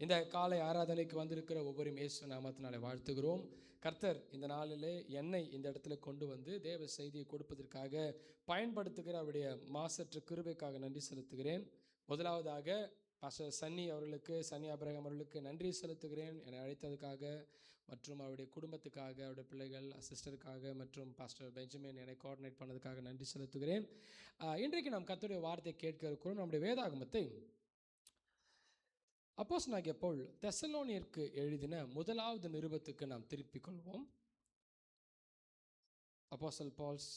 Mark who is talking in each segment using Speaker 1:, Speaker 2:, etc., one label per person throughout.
Speaker 1: இந்த காலை ஆராதனைக்கு வந்திருக்கிற ஒவ்வொரு இயேசு நாமத்தினாலே வாழ்த்துகிறோம். கர்த்தர் இந்த நாளிலே என்னை இந்த இடத்துல கொண்டு வந்து தேவ செய்தியை கொடுப்பதற்காக பயன்படுத்துகிற அவருடைய மாசற்ற கிருபைக்காக நன்றி செலுத்துகிறேன். முதலாவதாக பாஸ்டர் சன்னி ஆபிரகாம் அவர்களுக்கு நன்றி செலுத்துகிறேன், என்னை அழைத்ததுக்காக மற்றும் அவருடைய குடும்பத்துக்காக, அவருடைய பிள்ளைகள், சிஸ்டருக்காக மற்றும் பாஸ்டர் பெஞ்சமின் என்னை கோஆர்டினேட் பண்ணதுக்காக நன்றி செலுத்துகிறேன். இன்றைக்கு நாம் கர்த்தருடைய வார்த்தை கேட்க இருக்கிறோம். நம்முடைய வேதாகமத்தை அப்போஸ்தலனாகிய பவுல் தெசலோனியருக்கு எழுதின முதலாவது நிருபத்துக்கு நாம் திருப்பிக் கொள்வோம். அப்போஸ்தலன் Paul's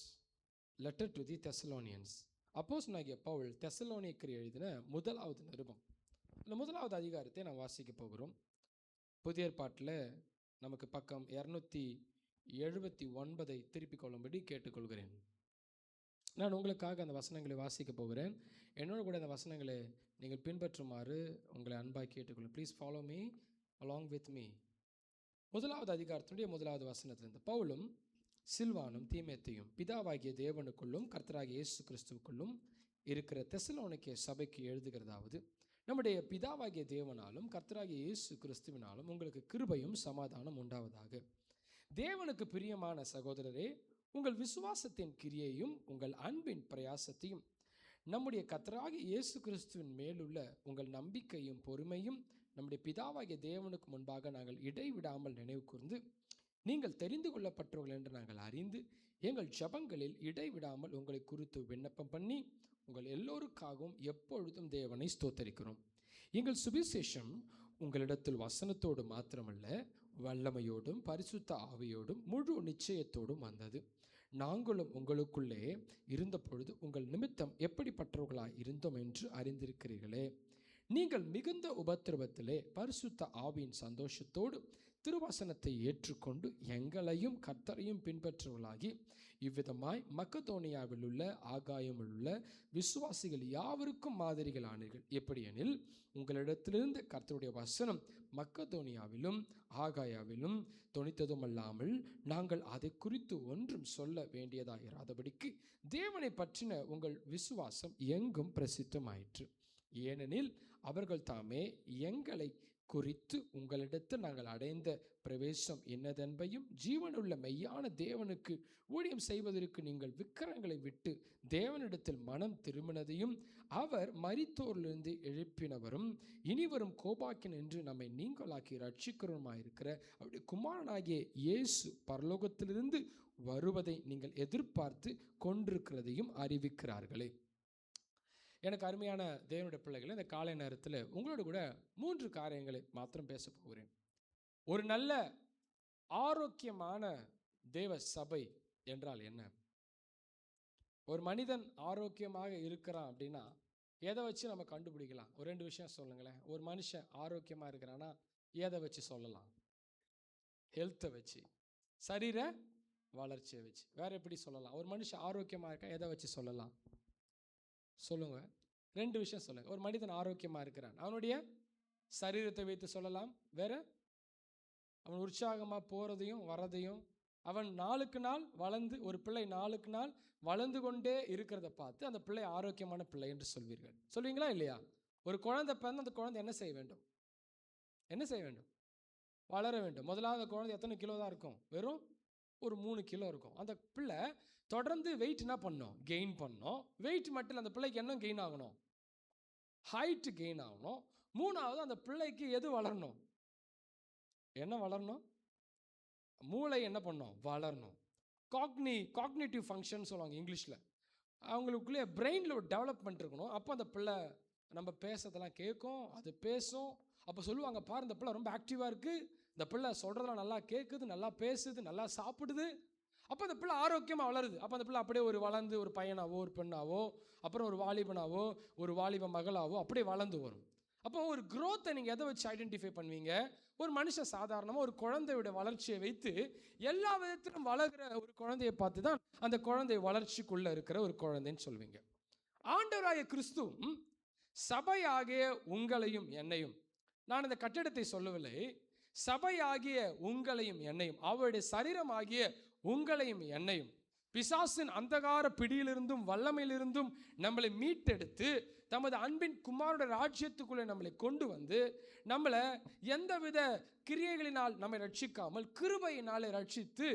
Speaker 1: letter to the Thessalonians. அப்போஸ்தலனாகிய பவுல் தெசலோனியருக்கு எழுதின முதலாவது நிருபம், இந்த முதலாவது அதிகாரத்தை நாம் வாசிக்க போகிறோம். புதிய ஏற்பாட்டில் நமக்கு பக்கம் 279 திருப்பிக் கொள்ளும்படி கேட்டுக்கொள்கிறேன். நான் உங்களுக்காக அந்த வசனங்களை வாசிக்க போகிறேன். என்னோட கூட அந்த வசனங்களை நீங்கள் பின்பற்றுமாறு உங்களை அன்பாக கேட்டுக்கொள்ளும். Please follow me along with me. முதலாவது அதிகாரத்தினுடைய முதலாவது வசனத்திலிருந்து, பவுலும் சில்வானும் தீமோத்தேயும் பிதாவாகிய தேவனுக்குள்ளும் கர்த்தராகிய இயேசு கிறிஸ்துவுக்குள்ளும் இருக்கிற தெசலோனிக்கே சபைக்கு எழுதுகிறதாவது, நம்முடைய பிதாவாகிய தேவனாலும் கர்த்தராகிய இயேசு கிறிஸ்துவினாலும் உங்களுக்கு கிருபையும் சமாதானம் உண்டாவதாக. தேவனுக்கு பிரியமான சகோதரரே, உங்கள் விசுவாசத்தின் கிரியையும் உங்கள் அன்பின் பிரயாசத்தையும் நம்முடைய கர்த்தராகிய இயேசு கிறிஸ்துவின் மேலுள்ள உங்கள் நம்பிக்கையும் பொறுமையும் நம்முடைய பிதாவாகிய தேவனுக்கு முன்பாக நாங்கள் இடைவிடாமல் நினைவு கூர்ந்து, நீங்கள் தெரிந்து கொள்ளப்பட்டவர்கள் என்று நாங்கள் அறிந்து எங்கள் ஜெபங்களில் இடைவிடாமல் உங்களை குறித்து விண்ணப்பம் பண்ணி உங்கள் எல்லோருக்காகவும் எப்பொழுதும் தேவனை ஸ்தோத்தரிக்கிறோம். எங்கள் சுவிசேஷம் உங்களிடத்தில் வசனத்தோடு மாத்திரமல்ல, வல்லமையோடும் பரிசுத்த ஆவியோடும் முழு நிச்சயத்தோடும் வந்தது. நாங்களும் உங்களுக்குள்ளே இருந்த பொழுது உங்கள் நிமித்தம் எப்படிப்பட்டவர்களாய் இருந்தோம் என்று அறிந்திருக்கிறீர்களே. நீங்கள் மிகுந்த உபத்திரவத்திலே பரிசுத்த ஆவியின் சந்தோஷத்தோடு திருவசனத்தை ஏற்றுக்கொண்டு எங்களையும் கர்த்தரையும் பின்பற்றுவர்களாகி இவ்விதமாய் மக்கதோனியாவில் உள்ள ஆகாயமில் உள்ள விசுவாசிகள் யாவருக்கும் மாதிரிகள் ஆனீர்கள். எப்படியெனில் உங்களிடத்திலிருந்து கர்த்தருடைய வசனம் மக்கதோனியாவிலும் ஆகாயாவிலும் தொனித்ததுமல்லாமல் நாங்கள் அதை குறித்து ஒன்றும் சொல்ல வேண்டியதாயிராதபடிக்கு தேவனை பற்றின உங்கள் விசுவாசம் எங்கும் பிரசித்தமாயிற்று. ஏனெனில் அவர்கள் தாமே எங்களை குறித்து உங்களிடத்தில் நாங்கள் அடைந்த பிரவேசம் என்னதென்பையும் ஜீவனுள்ள மெய்யான தேவனுக்கு ஊழியம் செய்வதற்கு நீங்கள் விக்கிரகங்களை விட்டு தேவனிடத்தில் மனம் திரும்பினதையும் அவர் மரித்தோரிலிருந்து எழுப்பினவரும் இனிவரும் கோபாக்கின் என்று நம்மை நீங்களாக்கி ரட்சிக்கிறவருமாயிருக்கிற அவருடைய குமாரனாகிய இயேசு பரலோகத்திலிருந்து வருவதை நீங்கள் எதிர்பார்த்து கொண்டிருக்கிறதையும் அறிவிக்கிறார்களே. எனக்கு அருமையான தேவனுடைய பிள்ளைகளை, இந்த காலை நேரத்தில் உங்களோட கூட 3 காரியங்களை மாத்திரம் பேச போகிறேன். ஒரு நல்ல ஆரோக்கியமான தேவ சபை என்றால் என்ன? ஒரு மனிதன் ஆரோக்கியமாக இருக்கிறான் அப்படின்னா எதை வச்சு நம்ம கண்டுபிடிக்கலாம்? ஒரு 2 விஷயம் சொல்லுங்களேன். ஒரு மனுஷன் ஆரோக்கியமாக இருக்கிறான்னா எதை வச்சு சொல்லலாம்? ஹெல்த்தை வச்சு, சரீர வளர்ச்சியை வச்சு. வேற எப்படி சொல்லலாம்? ஒரு மனுஷன் ஆரோக்கியமாக இருக்கா எதை வச்சு சொல்லலாம்? சொல்லுங்க. 2 விஷயம் சொல்லுங்க. ஒரு மனிதன் ஆரோக்கியமாக இருக்கிறான், அவனுடைய சரீரத்தை வைத்து சொல்லலாம். வேற, அவன் உற்சாகமாக போகிறதையும் வரதையும், அவன் நாளுக்கு நாள் வளர்ந்து, ஒரு பிள்ளை நாளுக்கு நாள் வளர்ந்து கொண்டே இருக்கிறத பார்த்து அந்த பிள்ளை ஆரோக்கியமான பிள்ளை என்று சொல்வீர்கள். சொல்வீங்களா இல்லையா? ஒரு குழந்தை பிறந்து அந்த குழந்தை என்ன செய்ய வேண்டும்? என்ன செய்ய வேண்டும்? வளர வேண்டும். முதலாவது குழந்தை எத்தனை கிலோ தான் இருக்கும்? வெறும் ஒரு 3 கிலோ இருக்கும். அந்த பிள்ளை தொடர்ந்து வெயிட் என்ன பண்ணணும்? கெயின் பண்ணணும். வெயிட் மட்டும் அந்த பிள்ளைக்கு என்ன கெயின் ஆகணும்? ஹைட் கெயின் ஆகணும். 3வது அந்த பிள்ளைக்கு எது வளரணும்? என்ன வளரணும்? மூளை என்ன பண்ணணும்? வளரணும். காக்னிட்டிவ் ஃபங்க்ஷன் சொல்லுவாங்க இங்கிலீஷில். அவங்களுக்குள்ளே பிரெயினில் ஒரு டெவலப்மெண்ட் இருக்கணும். அப்போ அந்த பிள்ளை நம்ம பேசுறதெல்லாம் கேட்கும், அது பேசும். அப்போ சொல்லுவாங்க, பாரு இந்த பிள்ளை ரொம்ப ஆக்டிவாக இருக்குது, இந்த பிள்ளை சொல்கிறதெல்லாம் நல்லா கேட்குது, நல்லா பேசுது, நல்லா சாப்பிடுது. அப்போ அந்த பிள்ளை ஆரோக்கியமாக வளருது. அப்போ அந்த பிள்ளை அப்படியே ஒரு வளர்ந்து ஒரு பையனாவோ ஒரு பெண்ணாவோ அப்புறம் ஒரு வாலிபனாவோ ஒரு வாலிப மகளாவோ அப்படியே வளர்ந்து வரும். அப்போ ஒரு க்ரோத்தை நீங்கள் எதை வச்சு ஐடென்டிஃபை பண்ணுவீங்க? ஒரு மனுஷன் சாதாரணமாக ஒரு குழந்தையோட வளர்ச்சியை வைத்து எல்லா விதத்திலும் வளர்கிற ஒரு குழந்தையை பார்த்து தான் அந்த குழந்தை வளர்ச்சிக்குள்ளே இருக்கிற ஒரு குழந்தைன்னு சொல்வீங்க. ஆண்டவராகிய கிறிஸ்து சபையாகிய உங்களையும் என்னையும், நான் இந்த கட்டிடத்தை சொல்லவில்லை, சபையாகிய உங்களையும் என்னையும், அவருடைய சரீரமாகிய உங்களையும் என்னையும் பிசாசின் அந்தகார பிடியிலிருந்தும் வல்லமையிலிருந்தும் நம்மளை மீட்டெடுத்து தமது அன்பின் குமாரோட ராஜ்யத்துக்குள்ளே நம்மளை கொண்டு வந்து நம்மளை எந்தவித கிரியைகளினால் நம்மை ரட்சிக்காமல் கிருபையினாலே ரட்சித்து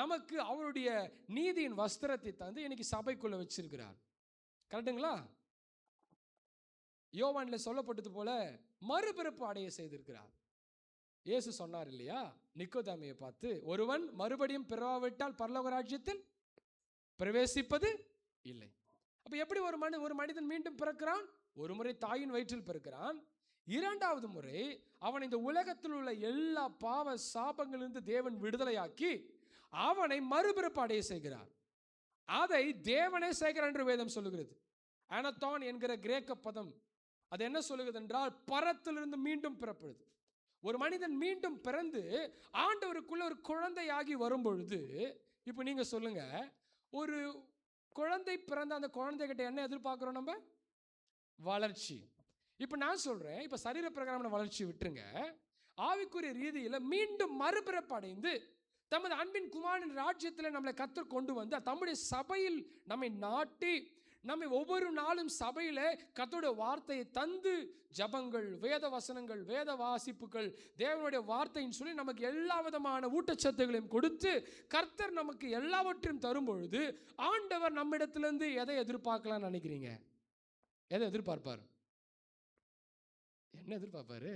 Speaker 1: நமக்கு அவருடைய நீதியின் வஸ்திரத்தை தந்து இன்னைக்கு சபைக்குள்ள வச்சிருக்கிறார். கரெக்டுங்களா? யோவான்ல சொல்லப்பட்டது போல மறுபிறப்பு அடைய செய்திருக்கிறார். இயேசு சொன்னார் இல்லையா நிக்கோதேமியை பார்த்து, ஒருவன் மறுபடியும் பிறவாவிட்டால் பரலோக ராஜ்யத்தில் பிரவேசிப்பது இல்லை. அப்ப எப்படி ஒரு மனிதன் மீண்டும் பிறக்கிறான்? ஒரு முறை தாயின் வயிற்றில் பிறக்கிறான். இரண்டாவது முறை அவன் இந்த உலகத்தில் உள்ள எல்லா பாவ சாபங்களிலிருந்து தேவன் விடுதலையாக்கி அவனை மறுபிறப்பு அடைய செய்கிறார். அதை தேவனே செய்கிறார் என்று வேதம் சொல்லுகிறது. அனத்தான் என்கிற கிரேக்க பதம் அது என்ன சொல்லுகிறது என்றால் பரத்திலிருந்து மீண்டும் பிறப்படுது. ஒரு மனிதன் மீண்டும் பிறந்து ஆண்டவருக்குள்ள ஒரு குழந்தையாகி வரும்பொழுது, இப்போ நீங்க சொல்லுங்க, ஒரு குழந்தை பிறந்த அந்த குழந்தைகிட்ட என்ன எதிர்பார்க்கிறோம்? நம்ம வளர்ச்சி. இப்போ நான் சொல்றேன், இப்போ சரீர பிரகாரமான வளர்ச்சி விட்டுருங்க, ஆவிக்குரிய ரீதியில் மீண்டும் மறுபிறப்பு அடைந்து தமது அன்பின் குமாரனின் ராஜ்யத்தில் நம்மளை கத்தர் கொண்டு வந்து தம்முடைய சபையில் நம்மை நாட்டி நம்மை ஒவ்வொரு நாளும் சபையில் கர்த்தருடைய வார்த்தையை தந்து ஜபங்கள், வேத வசனங்கள், வேத வாசிப்புகள், தேவனுடைய வார்த்தைன்னு சொல்லி நமக்கு எல்லா விதமான ஊட்டச்சத்துகளையும் கொடுத்து கர்த்தர் நமக்கு எல்லாவற்றையும் தரும் பொழுது ஆண்டவர் நம்மிடத்திலிருந்து எதை எதிர்பார்க்கலாம்னு நினைக்கிறீங்க? எதை எதிர்பார்ப்பார்? என்ன எதிர்பார்ப்பாரு?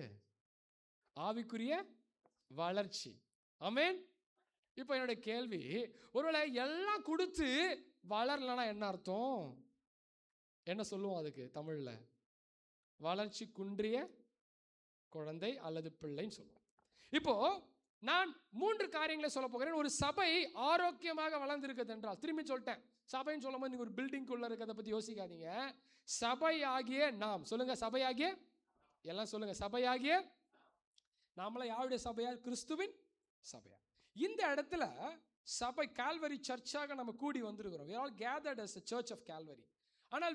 Speaker 1: ஆவிக்குரிய வளர்ச்சி. ஆமென். இப்போ என்னுடைய கேள்வி, ஒருவேளை எல்லாம் கொடுத்து வளரலன்னா என்ன அர்த்தம்? என்ன சொல்லுவோம் அதுக்கு தமிழ்ல? வளர்ச்சி குன்றிய குழந்தை அல்லது பிள்ளைன்னு சொல்லுவோம். இப்போ நான் 3 காரியங்களை சொல்ல போகிறேன். ஒரு சபை ஆரோக்கியமாக வளர்ந்திருக்கிறது என்றால், திரும்பி சொல்லிட்டேன், சபைன்னு சொல்லும் போது நீங்க ஒரு பில்டிங்குள்ள இருக்கிறத பத்தி யோசிக்காதீங்க. சபையாகிய நாம், சொல்லுங்க, சபையாகிய, எல்லாம் சொல்லுங்க, சபையாகிய நாமள யாருடைய சபையா? கிறிஸ்துவின் சபையா. இந்த இடத்துல சபை கால்வரி சர்ச்சாக நம்ம கூடி வந்திருக்கிறோம். we are all gathered as a church of Calvary. ஆனால்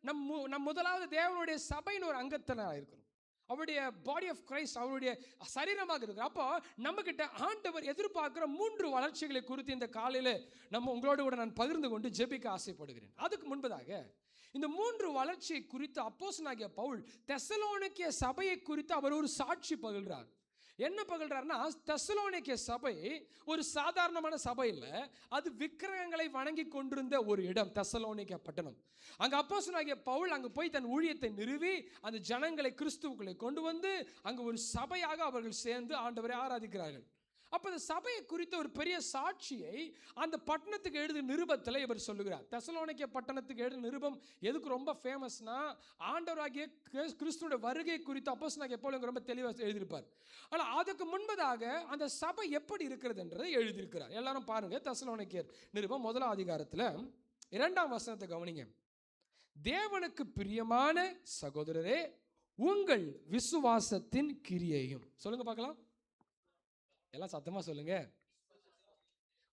Speaker 1: நம் முதலாவது தேவனுடைய சபையின் ஒரு அங்கத்தினராக இருக்கிறோம். அவருடைய பாடி ஆஃப் கிரைஸ்ட், அவருடைய சரீரமாக இருக்கிறோம். அப்போ நம்ம கிட்ட ஆண்டவர் எதிர்பார்க்கிற 3 வளர்ச்சிகளை குறித்து இந்த காலையில் நம்ம உங்களோடு கூட நான் பகிர்ந்து கொண்டு ஜெபிக்க ஆசைப்படுகிறேன். அதுக்கு முன்பதாக இந்த 3 வளர்ச்சியை குறித்து அப்போஸ்தலனாகிய பவுல் தெசலோனிக்கே சபையை குறித்து அவர் ஒரு சாட்சி பகிர்கிறார். என்ன பகல்றாருன்னா, தெசலோனிக்கே சபை ஒரு சாதாரணமான சபை இல்லை, அது விக்கிரகங்களை வணங்கி கொண்டிருந்த ஒரு இடம் தெசலோனிக்கே பட்டணம். அங்கே அப்போஸ்தலனாகிய பவுல் அங்கே போய் தன் ஊழியத்தை நிறுவி அந்த ஜனங்களை கிறிஸ்துவுக்குள்ளே கொண்டு வந்து அங்கே ஒரு சபையாக அவர்கள் சேர்ந்து ஆண்டவரை ஆராதிக்கிறார்கள். அப்போ இந்த சபையை குறித்த ஒரு பெரிய சாட்சியை அந்த பட்டணத்துக்கு எழுதிய நிருபத்தில் இவர் சொல்லுகிறார். தெசலோனிக்கே பட்டணத்துக்கு எழுதிய நிருபம் எதுக்கு ரொம்ப ஃபேமஸ்னா, ஆண்டவராகிய கிறிஸ்துவோட வருகை குறித்து அப்போஸ்தலனாகிய பவுல் ரொம்ப தெளிவாக எழுதியிருப்பார். ஆனால் அதுக்கு முன்பதாக அந்த சபை எப்படி இருக்கிறது என்றதை எழுதியிருக்கிறார். எல்லாரும் பாருங்க, தெசலோனிக்கேயர் நிருபம் 1ஆம் அதிகாரத்தில் 2ஆம் வசனத்தை கவனிங்க. தேவனுக்கு பிரியமான சகோதரரே, உங்கள் விசுவாசத்தின் கிரியையும், சொல்லுங்க பார்க்கலாம், எல்லாம் சத்தமா சொல்லுங்க.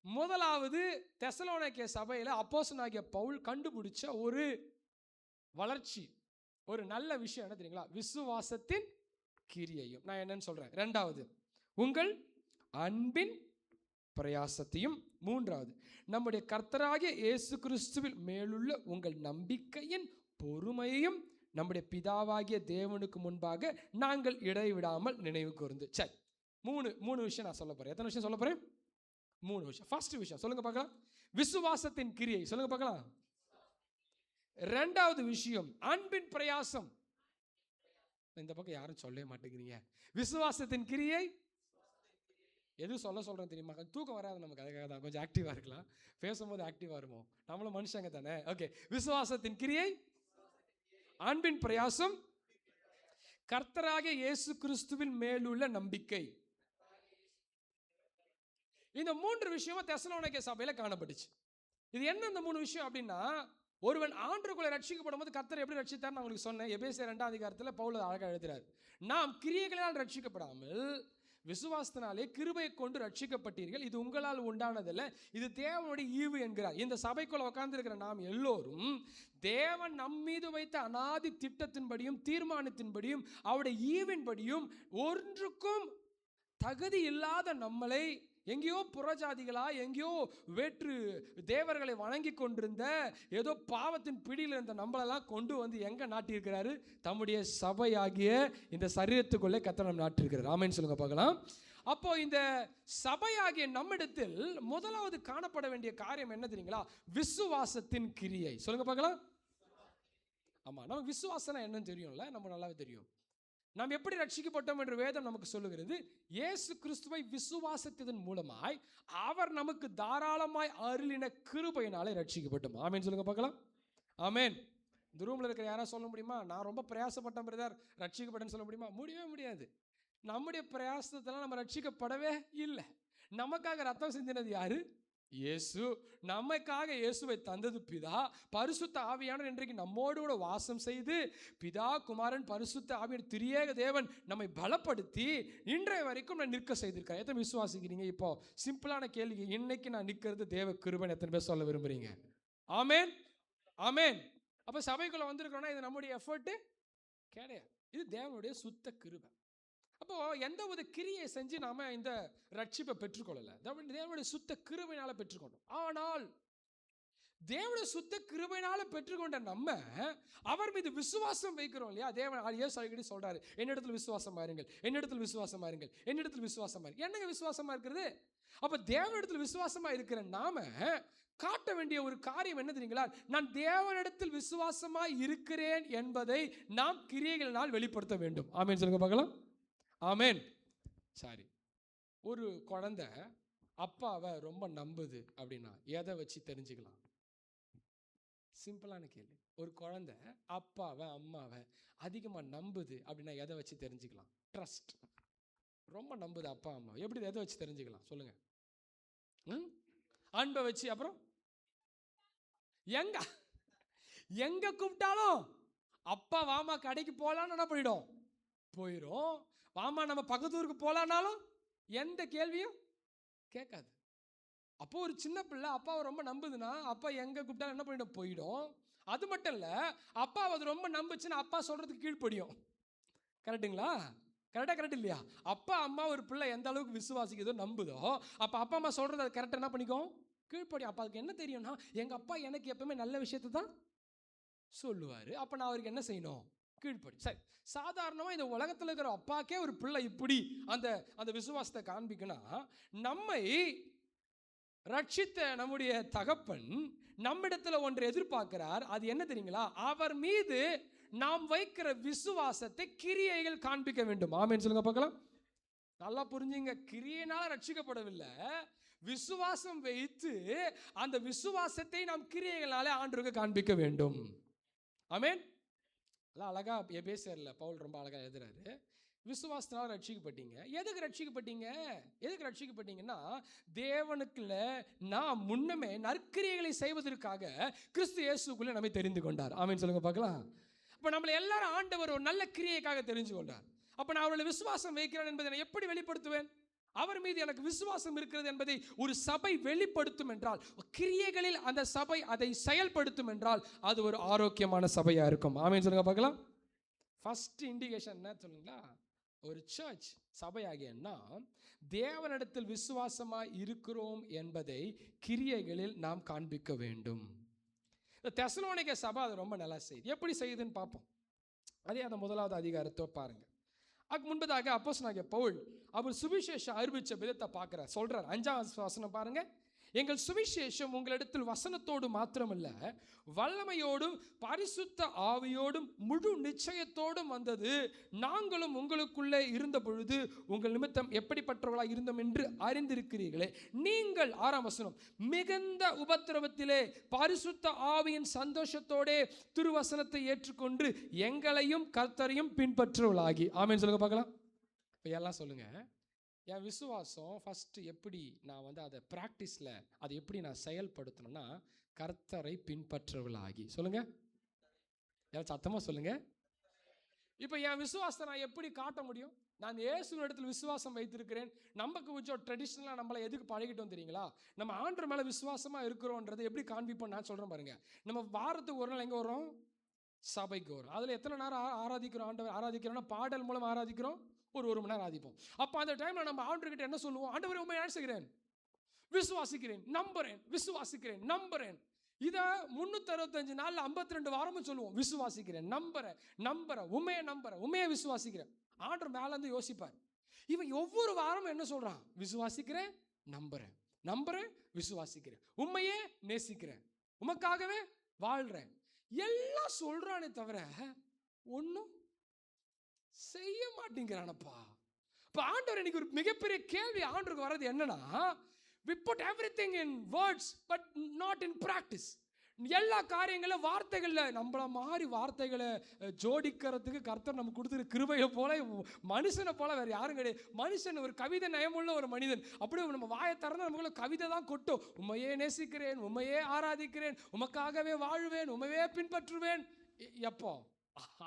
Speaker 1: முதலாவது தெசலோனிக்கே சபையில் அப்போஸ்தலனாகிய பவுல் கண்டுபிடிச்ச ஒரு வளர்ச்சி, ஒரு நல்ல விஷயம் என்ன தெரியுங்களா? விசுவாசத்தின் கிரியையும். நான் என்னன்னு சொல்றேன். 2வது உங்கள் அன்பின் பிரயாசத்தையும். 3வது நம்முடைய கர்த்தராகிய இயேசு கிறிஸ்துவில் மேலுள்ள உங்கள் நம்பிக்கையின் பொறுமையையும் நம்முடைய பிதாவாகிய தேவனுக்கு முன்பாக நாங்கள் இடைவிடாமல் நினைவு கூர்ந்து. சரி, மூணு விஷயம் நான் சொல்ல போறேன். எத்தனை விஷயம் சொல்ல போறேன்? 3 விஷயம். ஃபர்ஸ்ட் விஷயம் சொல்லுங்க பார்க்கலாம், விசுவாசத்தின் கிரியை. சொல்லுங்க பார்க்கலாம். 2வது விஷயம் அன்பின் பிரயாசம். இந்த பக்கம் யாரும் சொல்லவே மாட்டேங்கிறீங்க. விசுவாசத்தின் கிரியை. எது சொல்றேன் தெரியுமா? தூக்கம் வராது நமக்கு, அதுக்காக தான் கொஞ்சம் ஆக்டிவா இருக்கலாம். பேசும்போது ஆக்டிவா இருப்போம், நம்மளும் மனுஷங்க தானே. ஓகே, விசுவாசத்தின் கிரியை, அன்பின் பிரயாசம், கர்த்தராகிய இயேசு கிறிஸ்துவின் மேலுள்ள நம்பிக்கை. இந்த 3 விஷயமும் தெசலோனிக்கே சபையில காணப்பட்டுச்சு. இது என்ன இந்த 3 விஷயம் அப்படின்னா, ஒருவன் ஆண்டவருக்குள்ள ரட்சிக்கப்படும் போது கர்த்தர் எப்படி ரட்சித்தார் நான் உங்களுக்கு சொன்னேன். எபேசியர் 2ஆம் அதிகாரத்தில் பவுல் அழகாக எழுதுறார். நாம் கிரியைகளால் ரட்சிக்கப்படாமல் விசுவாசத்தினாலே கிருபையை கொண்டு ரட்சிக்கப்பட்டீர்கள், இது உங்களால் உண்டானதல்ல, இது தேவனுடைய ஈவு என்கிறார். இந்த சபைக்குள்ள உட்கார்ந்து இருக்கிற நாம் எல்லோரும் தேவன் நம் மீது வைத்த அநாதி திட்டத்தின்படியும் தீர்மானத்தின்படியும் அவருடைய ஈவின்படியும் ஒன்றுக்கும் தகுதி இல்லாத நம்மளை எங்கேயோ புறஜாதிகளா, எங்கேயோ வேற்று தேவர்களை வணங்கி கொண்டிருந்த, ஏதோ பாவத்தின் பிடியில் இருந்த நம்மளெல்லாம் கொண்டு வந்து எங்க நாட்டியிருக்கிறாரு? தம்முடைய சபையாகிய இந்த சரீரத்துக்குள்ளே கர்த்தர் நம்ம நாட்டியிருக்கிறார். ஆமென் சொல்லுங்க பார்க்கலாம். அப்போ இந்த சபையாகிய நம்மிடத்தில் முதலாவது காணப்பட வேண்டிய காரியம் என்ன தெரியுங்களா? விசுவாசத்தின் கிரியை. சொல்லுங்க பார்க்கலாம். ஆமா, நமக்கு விசுவாசம் என்னன்னு தெரியும்ல, நம்ம நல்லாவே தெரியும். நாம் எப்படி ரட்சிக்கப்பட்டோம் என்று வேதம் நமக்கு சொல்லுகிறது. இயேசு கிறிஸ்துவை விசுவாசத்தின் மூலமாய் அவர் நமக்கு தாராளமாய் அருளின கிருபையினாலே ரட்சிக்கப்பட்டோம். ஆமென் சொல்லுங்க பார்க்கலாம். ஆமென். இந்த ரூம்ல இருக்கிற யாராவது சொல்ல முடியுமா, நான் ரொம்ப பிரயாசப்பட்டேன் பிரதர் ரட்சிக்கப்பட்டேன்னு சொல்ல முடியுமா? முடியவே முடியாது. நம்முடைய பிரயாசத்தெல்லாம் நம்ம ரட்சிக்கப்படவே இல்லை. நமக்காக ரத்தம் சிந்தினது யாரு? இயேசு. நமக்காக இயேசுவை தந்தது பிதா. பரிசுத்த ஆவியானவர் இன்றைக்கு நம்மோடு கூட வாசம் செய்து, பிதா குமாரன் பரிசுத்த ஆவியான திரியேக தேவன் நம்மை பலப்படுத்தி இன்றைய வரைக்கும் நான் நிற்க செய்திருக்கேன். எத்தனை விசுவாசிக்கிறீங்க? இப்போ சிம்பிளான கேள்வி, இன்னைக்கு நான் நிற்கிறது தேவ கிருபை. எத்தனை பேர் சொல்ல விரும்புறீங்க? ஆமென், ஆமென். அப்ப சபைக்குள்ள வந்திருக்கிறோம்னா இது நம்முடைய எஃபர்ட் கிடையாது, இது தேவனுடைய சுத்த கிருபை. அப்போ எந்த ஒரு கிரியை செஞ்சு நாம இந்த ரட்சிப்பை பெற்றுக்கொள்ளல, தேவனுடைய சுத்த கிருபையினால பெற்றுக்கொண்டோம். ஆனால் தேவனுடைய சுத்த கிருபையினால பெற்றுக்கொண்ட நம்ம அவர் மீது விசுவாசம் வைக்கிறோம் இல்லையா? தேவன் இயேசு அடிக்கடி சொல்றாரு, என்னிடத்தில் விசுவாசமா இருங்கள், என்னிடத்தில் விசுவாசமா இருங்கள், என்னிடத்தில் விசுவாசமா இருங்கள். என்னங்க விசுவாசமா இருக்கிறது? அப்ப தேவனிடத்தில் விசுவாசமா இருக்கிற நாம காட்ட வேண்டிய ஒரு காரியம் என்ன தெரியுங்களா? நான் தேவனிடத்தில் விசுவாசமா இருக்கிறேன் என்பதை நாம் கிரியைகளினால் வெளிப்படுத்த வேண்டும். ஆமென் சொல்லுங்க பார்க்கலாம். ஆமென். சாரி, ஒரு குழந்தை அப்பாவை ரொம்ப நம்புது அப்படின்னா எதை வச்சு தெரிஞ்சுக்கலாம்? சிம்பிளான கேள்வி. ஒரு குழந்தை அப்பாவை அம்மாவை அதிகமாக நம்புது அப்படின்னா எதை வச்சு தெரிஞ்சுக்கலாம்? ட்ரஸ்ட். ரொம்ப நம்புது அப்பா அம்மா, எப்படி எதை வச்சு தெரிஞ்சுக்கலாம் சொல்லுங்க? அன்பை வச்சு. அப்புறம் எங்க எங்க கூப்பிட்டாலும் அப்பா வாமா கடைக்கு போகலான்னு என்ன பண்ணிடும்? போயிடும். வாமா நம்ம பக்கத்து ஊருக்கு போகலான்னாலும் எந்த கேள்வியும் கேட்காது. அப்போ ஒரு சின்ன பிள்ளை அப்பாவை ரொம்ப நம்புதுன்னா அப்பா எங்க கூப்பிட்டாலும் என்ன பண்ணிடும்? போயிடும். அது மட்டும் இல்லை, அப்பா அது ரொம்ப நம்புச்சுன்னா அப்பா சொல்றதுக்கு கீழ்ப்படியும். கரெக்டுங்களா? கரெக்ட் இல்லையா? அப்பா அம்மா ஒரு பிள்ளை எந்த அளவுக்கு விசுவாசிக்குதோ நம்புதோ, அப்ப அப்பா அம்மா சொல்றது அது கரெக்டாக என்ன பண்ணிக்கும்? கீழ்ப்படியும். அப்பா அதுக்கு என்ன தெரியும்னா, எங்க அப்பா எனக்கு எப்பவுமே நல்ல விஷயத்தை தான் சொல்லுவாரு, அப்ப நான் அவருக்கு என்ன செய்யணும்? கீழ்ப்படி. சரி, சாதாரணமா இந்த உலகத்தில் இருக்கிற அப்பாக்கே ஒரு பிள்ளை இப்படி அந்த அந்த விசுவாசத்தை காண்பிக்கணும். நம்மை ரட்சித்த நம்முடைய தகப்பன் நம்மிடத்துல ஒன்று எதிர்பார்க்கிறார். அது என்ன தெரியுங்களா? அவர் மீது நாம் வைக்கிற விசுவாசத்தை கிரியைகள் காண்பிக்க வேண்டும். ஆமென் சொல்லுங்க பார்க்கலாம். நல்லா புரிஞ்சுங்க, கிரியையினால ரட்சிக்கப்படவில்லை, விசுவாசம் வைத்து அந்த விசுவாசத்தை நாம் கிரியைகளாலே ஆண்டவருக்கு காண்பிக்க வேண்டும். ஆமென். அதான் அழகா பேசுறல பவுல் ரொம்ப அழகா எழுதுறாரு. விசுவாசத்தினால ரட்சிக்கப்பட்டீங்க. எதுக்கு ரட்சிக்கப்பட்டீங்க? எதுக்கு ரட்சிக்கப்பட்டீங்கன்னா, தேவனுக்குள்ள நாம் முன்னமே நற்கிரியைகளை செய்வதற்காக கிறிஸ்து இயேசுக்குள்ள நம்மை தெரிந்து கொண்டார். ஆமென் சொல்லுங்க பார்க்கலாம். அப்ப நம்மளை எல்லாரும் ஆண்டவர் ஒரு நல்ல கிரியைக்காக தெரிஞ்சு கொண்டார். அப்ப நான் அவருடைய விசுவாசம் வைக்கிறேன் என்பதை நான் எப்படி வெளிப்படுத்துவேன்? அவர் மீது எனக்கு விசுவாசம் இருக்கிறது என்பதை ஒரு சபை வெளிப்படுத்தும் என்றால், கிரியைகளில் அந்த சபை அதை செயல்படுத்தும் என்றால் அது ஒரு ஆரோக்கியமான சபையா இருக்கும். ஆமென் சொல்லுங்க பார்க்கலாம். ஃபர்ஸ்ட் இண்டிகேஷன் என்ன சொல்லுங்களா? ஒரு சர்ச் சபையாகிய நாம் தேவனிடத்தில் விசுவாசமாய் இருக்கிறோம் என்பதை கிரியைகளில் நாம் காண்பிக்க வேண்டும். தெசலோனிக்கே சபை அது ரொம்ப நல்லா செய்யுது. எப்படி செய்யுதுன்னு பார்ப்போம். அதே அந்த முதலாவது அதிகாரத்தை பாருங்க. அதுக்கு முன்பதாக அப்போஸ்தலனாகிய பவுல் அவர் சுவிசேஷம் அறிவிச்ச விதத்தை பார்க்கிறார், சொல்றார். 5ஆம் வசனம் பாருங்க. எங்கள் சுவிசேஷம் உங்களிடத்தில் வசனத்தோடு மாத்திரமல்ல, வல்லமையோடும் பரிசுத்த ஆவியோடும் முழு நிச்சயத்தோடும் வந்தது. நாங்களும் உங்களுக்குள்ளே இருந்த பொழுது உங்கள் நிமித்தம் எப்படிப்பட்டவர்களாக இருந்தோம் என்று அறிந்திருக்கிறீர்களே. நீங்கள் 6ஆம் வசனம், மிகுந்த உபத்திரவத்திலே பரிசுத்த ஆவியின் சந்தோஷத்தோடே திருவசனத்தை ஏற்றுக்கொண்டு எங்களையும் கர்த்தரையும் பின்பற்றுவர்களாகி. ஆமென் சொல்லுங்க பார்க்கலாம். எல்லாம் சொல்லுங்க. என் விசுவாசம் ஃபஸ்ட்டு எப்படி நான் அதை ப்ராக்டிஸில் அதை எப்படி நான் செயல்படுத்தணும்னா, கர்த்தரை பின்பற்றவர்களாகி. சொல்லுங்க, யாரும் சத்தமாக சொல்லுங்க. இப்போ என் விசுவாசத்தை நான் எப்படி காட்ட முடியும்? நான் இயேசுவின் இடத்துல விசுவாசம் வைத்திருக்கிறேன். நமக்கு கொஞ்சம் ட்ரெடிஷ்னலாக நம்மளை எதுக்கு பழகிட்டோம் தெரியுங்களா? நம்ம ஆண்டவர் மேலே விசுவாசமாக இருக்கிறோன்றது எப்படி காண்பிப்போம் நான் சொல்கிறேன் பாருங்க. நம்ம வாரத்துக்கு ஒரு நாள் எங்கே வரோம்? சபைக்கு வரும். அதில் எத்தனை நேரம் ஆராதிக்கிறோம்? ஆண்டவர் ஆராதிக்கிறோம்னா பாடல் மூலம் ஆராதிக்கிறோம், ஒரு மணி நேரம் ஆராதிப்போம். அப்போ அந்த டைமில் நம்ம ஆண்டவர்கிட்ட என்ன சொல்லுவோம்? ஆண்டவரே உண்மை நேசிக்கிறேன், விசுவாசிக்கிறேன், நம்புறேன், விசுவாசிக்கிறேன், நம்புறேன். இதை 365 நாள்ல 52 வாரமும் சொல்லுவோம். விசுவாசிக்கிறேன், நம்புறேன், உண்மையை நம்புறேன், உண்மையை விசுவாசிக்கிறேன். ஆண்டவர் மேல இருந்து யோசிப்பார், இவன் ஒவ்வொரு வாரமும் என்ன சொல்றான்? விசுவாசிக்கிறேன், நம்புறேன், விசுவாசிக்கிறேன், உண்மையே நேசிக்கிறேன், உமக்காகவே வாழ்றேன், எல்லாம் சொல்றானே தவிர ஒன்றும் செய்ய மாட்டேங்கிறானப்பா. இப்போ ஆண்டவர் இன்னைக்கு ஒரு மிகப்பெரிய கேள்வி ஆண்டவருக்கு வர்றது என்னன்னா, we put everything in words but not in practice. எல்லா காரியங்களும் வார்த்தைகளில் நம்மள மாதிரி வார்த்தைகளை ஜோடிக்கிறதுக்கு கர்த்தர் நமக்கு கொடுத்துரு கிருபையை போல, மனுஷனை போல வேறு யாரும் கிடையாது. மனுஷன் ஒரு கவிதை நயமுள்ள ஒரு மனிதன். அப்படியே நம்ம வாயை திறந்து நமக்குள்ள கவிதை தான் கொட்டும். உண்மையே நேசிக்கிறேன், உண்மையே ஆராதிக்கிறேன், உமக்காகவே வாழ்வேன், உண்மையே பின்பற்றுவேன். எப்போ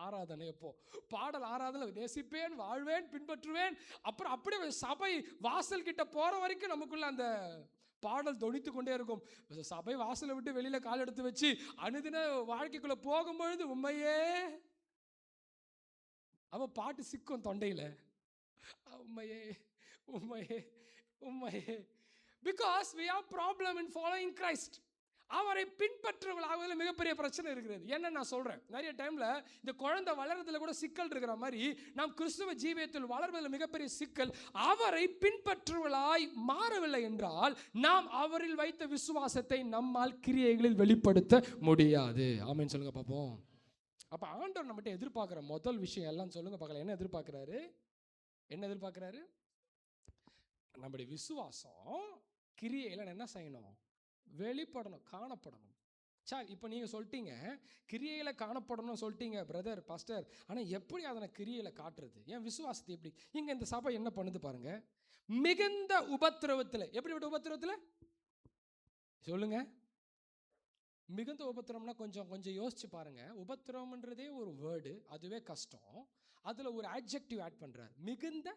Speaker 1: ஆராதனை? எப்போ பாடல் ஆராதனை? நேசிப்பேன், வாழ்வேன், பின்பற்றுவேன். அப்புறம் அப்படியே சபை வாசல் கிட்ட போற வரைக்கும் நமக்குள்ள அந்த பாடல் தொனித்து கொண்டே இருக்கும். சபை வாசலை விட்டு வெளியில கால் எடுத்து வச்சு அனுதின வாழ்க்கைக்குள்ள போகும்பொழுது உண்மையே அவ பாட்டு சிக்கும் தொண்டையில. உண்மையே உண்மையே உண்மையே. Because we have problem in following Christ. அவரை பின்பற்றுவதாக மிகப்பெரிய பிரச்சனை இருக்கிறது. என்ன நான் சொல்றேன், நிறைய டைம்ல இந்த குழந்தை வளர்றதுல கூட சிக்கல் இருக்கிற மாதிரி நாம் கிறிஸ்துவ ஜீவியத்தில் வளர்வதில் மிகப்பெரிய சிக்கல். அவரை பின்பற்றுவளாய் மாறவில்லை என்றால் நாம் அவரில் வைத்த விசுவாசத்தை நம்மால் கிரியைகளில் வெளிப்படுத்த முடியாது. ஆமென் சொல்லுங்க பார்ப்போம். அப்ப ஆண்டவர் நம்மகிட்ட எதிர்பார்க்கிற முதல் விஷயம் எல்லாம் சொல்லுங்க பார்க்கலாம். என்ன எதிர்பார்க்கிறாரு? நம்முடைய விசுவாசம் கிரியையில என்ன செய்யணும்? வெளிப்படணும், காணப்படணும். சார் இப்போ நீங்கள் சொல்லிட்டீங்க கிரியையில் காணப்படணும்னு சொல்லிட்டீங்க பிரதர் பாஸ்டர், ஆனால் எப்படி அதனை கிரியையில் காட்டுறது? ஏன் விசுவாசத்தை எப்படி? இங்கே இந்த சபை என்ன பண்ணுது பாருங்க, மிகுந்த உபத்திரவத்தில். எப்படிப்பட்ட உபத்திரவத்தில் சொல்லுங்க? மிகுந்த உபத்திரம்னா கொஞ்சம் யோசிச்சு பாருங்க. உபத்திரவம்ன்றதே ஒரு வேர்டு, அதுவே கஷ்டம். அதில் ஒரு அட்ஜெக்டிவ் ஆட் பண்ணுறார், மிகுந்த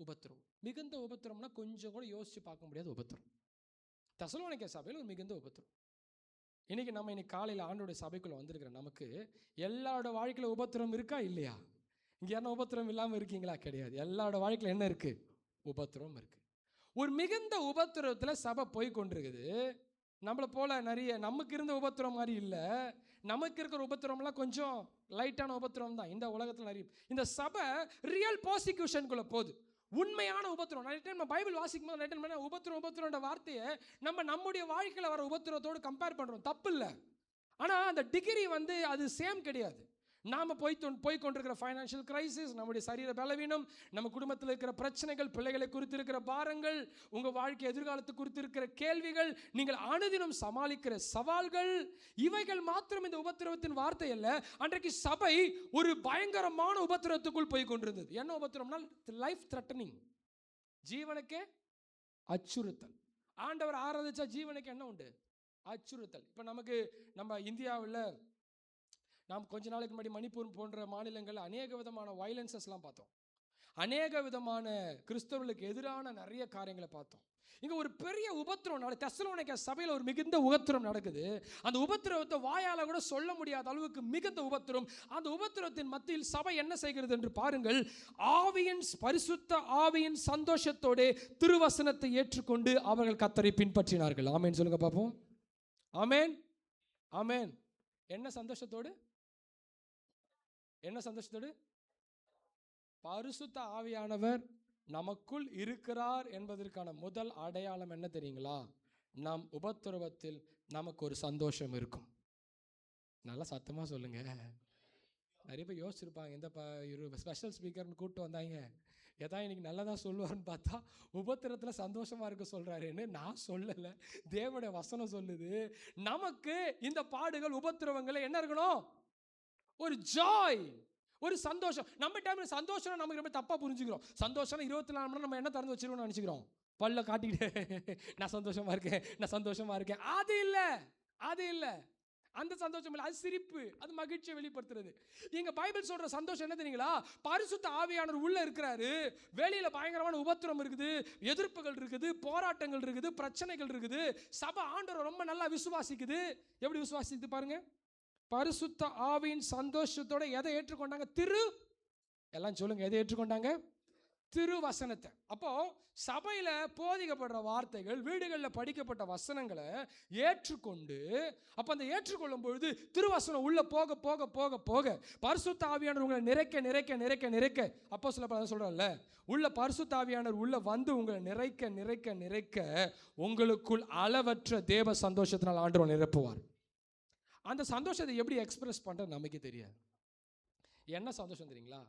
Speaker 1: உபத்திரம். மிகுந்த உபத்திரம்னா கொஞ்சம் கூட யோசிச்சு பார்க்க முடியாத உபத்திரம். தெசலோனிக்கே சபையில் ஒரு மிகுந்த உபத்திரம். இன்னைக்கு காலையில் ஆண்டோடைய சபைக்குள்ள வந்திருக்கிற நமக்கு எல்லாரோட வாழ்க்கையில் உபத்திரம் இருக்கா இல்லையா? இங்கே என்ன உபத்திரம் இல்லாமல் இருக்கீங்களா? கிடையாது. எல்லாரோட வாழ்க்கையில் என்ன இருக்கு? உபத்திரம் இருக்கு. ஒரு மிகுந்த உபத்திரத்தில் சபை போய் கொண்டிருக்குது. நம்மளை போல நிறைய நமக்கு இருந்த உபத்திரம் மாதிரி இல்லை. நமக்கு இருக்கிற உபத்திரம்லாம் கொஞ்சம் லைட்டான உபத்திரம் தான். இந்த உலகத்தில் நிறைய இந்த சபை ரியல் ப்ராசிக்யூஷனுக்குள்ள போகுது. உண்மையான உபத்திரம். நிறைய டைம் நம்ம பைபிள் வாசிக்கும் போது நிறைய டைம் உபத்திரம்ன்ற வார்த்தையை நம்முடைய வாழ்க்கையில் வர உபத்திரத்தோடு கம்பேர் பண்ணுறோம். தப்பு இல்லை, ஆனால் அந்த டிகிரி அது சேம் கிடையாது. நாம் போய் கொண்டிருக்கிற ஃபைனான்ஷியல் கிரைசிஸ், நம்முடைய சரீர பலவீனம், நம்ம குடும்பத்தில் இருக்கிற பிரச்சனைகள், பிள்ளைகளை குறித்து இருக்கிற பாரங்கள், உங்கள் வாழ்க்கை எதிர்காலத்தை குறித்து இருக்கிற கேள்விகள், நீங்கள் அனுதினம் சமாளிக்கிற சவால்கள், இவைகள் மாத்திரம் இந்த உபத்திரவத்தின் வார்த்தை அல்ல. அன்றைக்கு சபை ஒரு பயங்கரமான உபத்திரவத்துக்குள் போய் கொண்டிருந்தது. என்ன உபத்திரம்னா லைஃப் த்ரெட்டனிங், ஜீவனுக்கே அச்சுறுத்தல். ஆண்டவர் ஆராதிச்சா ஜீவனுக்கு என்ன உண்டு? அச்சுறுத்தல். இப்போ நம்ம இந்தியாவில் நாம் கொஞ்ச நாளைக்கு முன்னாடி மணிப்பூர் போன்ற மாநிலங்களில் அநேக விதமான வயலன்சஸ்லாம் பார்த்தோம். அநேக விதமான கிறிஸ்தவர்களுக்கு எதிரான நிறைய காரியங்களை பார்த்தோம். இங்கே ஒரு பெரிய உபத்திரம் தெசலோனிக்கே சபையில் ஒரு மிகுந்த உபத்திரம் நடக்குது. அந்த உபத்திரவத்தை வாயால் கூட சொல்ல முடியாத அளவுக்கு மிகுந்த உபத்திரம். அந்த உபத்திரத்தின் மத்தியில் சபை என்ன செய்கிறது என்று பாருங்கள். பரிசுத்த ஆவியின் சந்தோஷத்தோடு திருவசனத்தை ஏற்றுக்கொண்டு அவர்கள் கர்த்தரை பின்பற்றினார்கள். ஆமேன் சொல்லுங்க பார்ப்போம். ஆமேன் ஆமேன். என்ன சந்தோஷத்தோடு? பரிசுத்த ஆவியானவர் நமக்குள் இருக்கிறார் என்பதற்கான முதல் அடையாளம் என்ன தெரியுங்களா? நம் உபத்திரவத்தில் நமக்கு ஒரு சந்தோஷம் இருக்கும். நல்லா சத்தமா சொல்லுங்க. நிறைய பேர் யோசிச்சிருப்பாங்க, இந்த ஸ்பெஷல் ஸ்பீக்கர்னு கூப்பிட்டு வந்தாங்க, ஏதா இன்னைக்கு நல்லதா சொல்லுவார்னு பார்த்தா உபத்திரத்தில் சந்தோஷமா இருக்க சொல்றாருன்னு நான் சொல்லலை, தேவனுடைய வசனம் சொல்லுது. நமக்கு இந்த பாடுகள் உபத்திரவங்களை என்ன இருக்கணும்? ஒரு ஜாய், ஒரு சந்தோஷம். நம்ம டைம்ல சந்தோஷம் நமக்கு ரொம்ப தப்பா புரிஞ்சுக்கிறோம். சந்தோஷம் 24 மணி நேரம் நம்ம என்ன திறந்து வச்சிருக்கோம்னு நினைச்சுக்கிறோம். பல்ல காட்டிக்கிட்டு நான் சந்தோஷமா இருக்கேன். அது இல்லை, அந்த சந்தோஷம் இல்லை, அது சிரிப்பு, அது மகிழ்ச்சியை வெளிப்படுத்துறது. இங்க பைபிள் சொல்ற சந்தோஷம் என்ன தெரியுங்களா? பரிசுத்த ஆவியானவர் உள்ள இருக்கிறாரு, வெளியில பயங்கரமான உபத்திரம் இருக்குது, எதிர்ப்புகள் இருக்குது, போராட்டங்கள் இருக்குது, பிரச்சனைகள் இருக்குது. சபை ஆண்டவர் ரொம்ப நல்லா விசுவாசிக்குது. எப்படி விசுவாசிக்குது பாருங்க. பரிசுத்த ஆவியின் சந்தோஷத்தோட எதை ஏற்றுக்கொண்டாங்க? எல்லாம் சொல்லுங்க, எதை ஏற்றுக்கொண்டாங்க? திருவசனத்தை. அப்போ சபையில போதிக்கப்படுற வார்த்தைகள், வீடுகளில் படிக்கப்பட்ட வசனங்களை ஏற்றுக்கொண்டு, அப்ப அந்த ஏற்றுக்கொள்ளும் பொழுது திருவசனம் உள்ள போக போக போக போக பரிசுத்த ஆவியானவர் உங்களை நிறைக்க நிறைக்க நிறைக்க நிறைக்க, அப்போஸ்தலர் சொல்றாருல்ல, உள்ள பரிசுத்த ஆவியானவர் உள்ள வந்து உங்களை நிறைக்க நிறைக்க நிறைக்க உங்களுக்குள் அளவற்ற தேவ சந்தோஷத்தினால் ஆண்டவர் நிரப்புவார். அந்த சந்தோஷத்தை எப்படி எக்ஸ்பிரஸ் பண்றது நமக்கு தெரியாது. என்ன சந்தோஷம் தெரியுங்களா?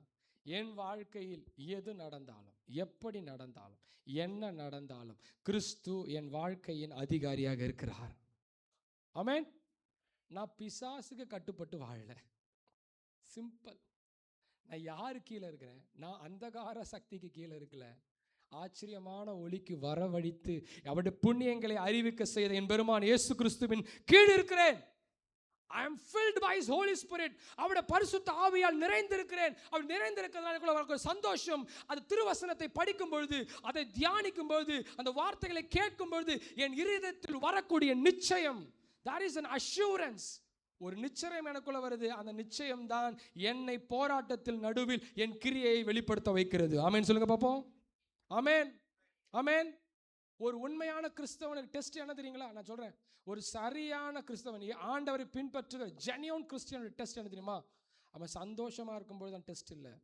Speaker 1: என் வாழ்க்கையில் எது நடந்தாலும், எப்படி நடந்தாலும், என்ன நடந்தாலும் கிறிஸ்து என் வாழ்க்கையின் அதிகாரியாக இருக்கிறார். ஆமென். நான் பிசாசுக்கு கட்டுப்பட்டு வாழல. சிம்பிள். நான் யாரு கீழே இருக்கிறேன்? நான் அந்தகார சக்திக்கு கீழே இருக்கல. ஆச்சரியமான ஒளிக்கு வரவழைத்து அவருடைய புண்ணியங்களை அறிவிக்க செய்த என் பெருமான் இயேசு கிறிஸ்துவின் கீழ் இருக்கிறேன். I am filled by His Holy Spirit. அவருடைய பரிசுத்த ஆவியால் நிறைந்திருக்கிறேன். அவர் நிறைந்திருக்கிறதுனால சந்தோஷம். அது திருவசனத்தை படிக்கும் பொழுது, அதை தியானிக்கும் பொழுது, அந்த வார்த்தைகளை கேட்கும் பொழுது என் இருதயத்தில் வரக்கூடிய நிச்சயம், that is an assurance. ஒரு நிச்சயம் எனக்குள்ள வருது. அந்த நிச்சயம் தான் என்னை போராட்டத்தில் நடுவில் என் கிரியையை வெளிப்படுத்த வைக்கிறது. ஆமென் சொல்லுங்க பாப்போம். ஆமென், ஆமென். ஒரு உண்மையான கிறிஸ்தவனுக்கு டெஸ்ட் என்ன தெரியுங்களா? நான் சொல்றேன், ஒரு சரியான கிறிஸ்தவன், ஆண்டவரை பின்பற்றுகிற ஜெனியூன் கிறிஸ்டியனோட டெஸ்ட் என்ன தெரியுமா? அவன் சந்தோஷமா இருக்கும்பொழுது தான் டெஸ்ட் இல்லை.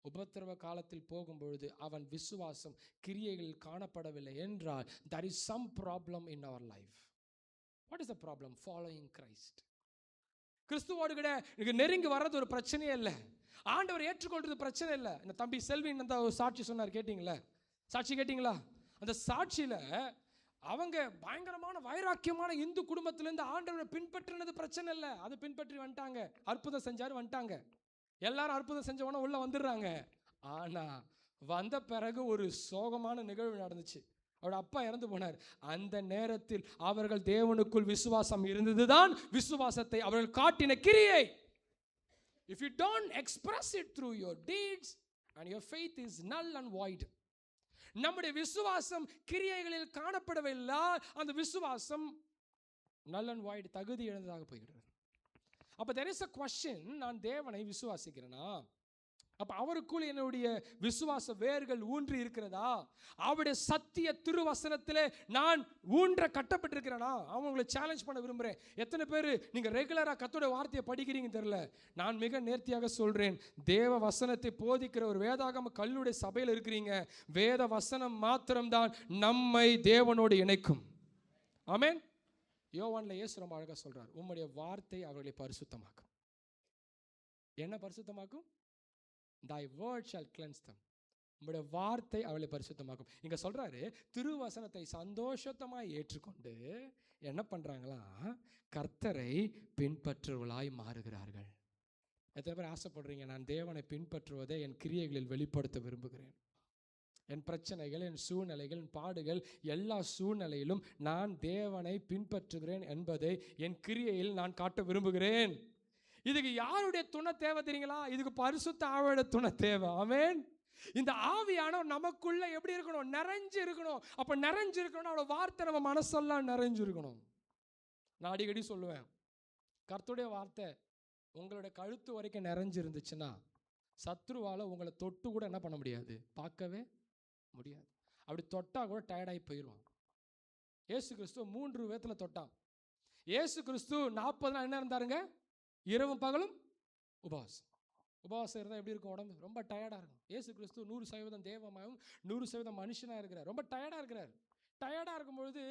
Speaker 1: உபத்திரவ காலத்தில் போகும்பொழுது அவன் விசுவாசம் கிரியைகளில் காணப்படவில்லை என்றால் there is some problem in our life. What is the problem? Following Christ. கிறிஸ்துவோடு கூட நெருங்கி வர்றது ஒரு பிரச்சனையே இல்லை. ஆண்டவர் ஏற்றுக்கொள்றது பிரச்சனை இல்லை. இந்த தம்பி செல்வின் அந்த சாட்சி சொன்னார், கேட்டீங்களா? சாட்சி கேட்டீங்களா? அந்த சாட்சியில அவங்க பயங்கரமான வைராக்கியமான இந்து குடும்பத்திலிருந்து ஆண்டவரை பின்பற்றினது பிரச்சனை இல்லை. அதை பின்பற்றி வந்துட்டாங்க. அற்புதம் செஞ்சாரு, வந்துட்டாங்க. எல்லாரும் அற்புதம் செஞ்சவன உள்ள வந்துடுறாங்க. ஆனா வந்த பிறகு ஒரு சோகமான நிகழ்வு நடந்துச்சு. அவரோட அப்பா இறந்து போனார். அந்த நேரத்தில் அவர்கள் தேவனுக்குள் விசுவாசம் இருந்ததுதான் விசுவாசத்தை அவர்கள் காட்டின கிரியை. If you don't express it through your deeds and your faith is null and void. நம்முடைய விசுவாசம் கிரியைகளில் காணப்படவில்லை, அந்த விசுவாசம் null and void, தகுதி இழந்ததாக போய்கிறது. அப்ப there is a question, நான் தேவனை விசுவாசிக்கிறேனா? அப்ப அவருக்குள் என்னுடைய விசுவாச வேர்கள் ஊன்றி இருக்கிறதா? அவருடைய சத்திய திருவசனத்திலே நான் ஊன்ற கட்டப்பட்டிருக்கிறேனா? அவங்களை சேலஞ்ச் பண்ண விரும்புகிறேன். எத்தனை பேர் நீங்கள் ரெகுலராக கர்த்தருடைய வார்த்தையை படிக்கிறீங்க தெரியல. நான் மிக நேர்த்தியாக சொல்கிறேன், தேவ வசனத்தை போதிக்கிற ஒரு வேதாகம கல்லுடைய சபையில் இருக்கிறீங்க. வேத வசனம் மாத்திரம்தான் நம்மை தேவனோடு இணைக்கும். ஆமென். யோவான்ல இயேசு ரொம்ப அழகாக சொல்கிறார், உம்முடைய வார்த்தை அவர்களை பரிசுத்தமாக்கும். என்ன பரிசுத்தமாக்கும்? Thy word shall cleanse them. உம்முடைய வார்த்தை அவளை பரிசுத்தமாக்கும். இங்க சொல்றாரு, திருவசனத்தை சந்தோஷமாய் ஏற்றுக்கொண்டு என்ன பண்றாங்களா? கர்த்தரை பின்பற்றுவர்களாய் மாறுகிறார்கள். எத்தனை பேர் ஆசைப்படுறீங்க, நான் தேவனை பின்பற்றுவதை என் கிரியைகளில் வெளிப்படுத்த விரும்புகிறேன். என் பிரச்சனைகள், என் சூழ்நிலைகள், என் பாடுகள், எல்லா சூழ்நிலையிலும் நான் தேவனை பின்பற்றுகிறேன் என்பதை என் கிரியையில் நான் காட்ட விரும்புகிறேன். இதுக்கு யாருடைய துணை தேவை தெரியுங்களா? இதுக்கு பரிசுத்த ஆவியோட துணை தேவை. ஆமென். இந்த ஆவியானவர் நமக்குள்ள எப்படி இருக்கணும்? நிறைஞ்சு இருக்கணும். அப்ப நிறைஞ்சு இருக்கணும், அவரோட வார்த்தை நம்ம மனசெல்லாம் நிறைஞ்சு இருக்கணும். நான் அடிக்கடி சொல்லுவேன், கர்த்தருடைய வார்த்தை உங்களுடைய கழுத்து வரைக்கும் நிறைஞ்சு இருந்துச்சுன்னா சத்ருவால உங்களை தொட்டு கூட என்ன பண்ண முடியாது, பார்க்கவே முடியாது. அப்படி தொட்டா கூட டயர்டாகி போயிடுவான். இயேசு கிறிஸ்து 3 விதத்தில் தொட்டான். இயேசு கிறிஸ்து 40 நாள் என்ன இருந்தாருங்க? இரவும் பகலும் உபவாசம். உபவாசம் இருந்தால் எப்படி இருக்கும்? உடம்பு ரொம்ப டயர்டாக இருக்கும். இயேசு கிறிஸ்து 100% தேவமாகவும் 100% மனுஷனாக இருக்கிறார். ரொம்ப டயர்டாக இருக்கிறார். டயர்டாக இருக்கும்பொழுது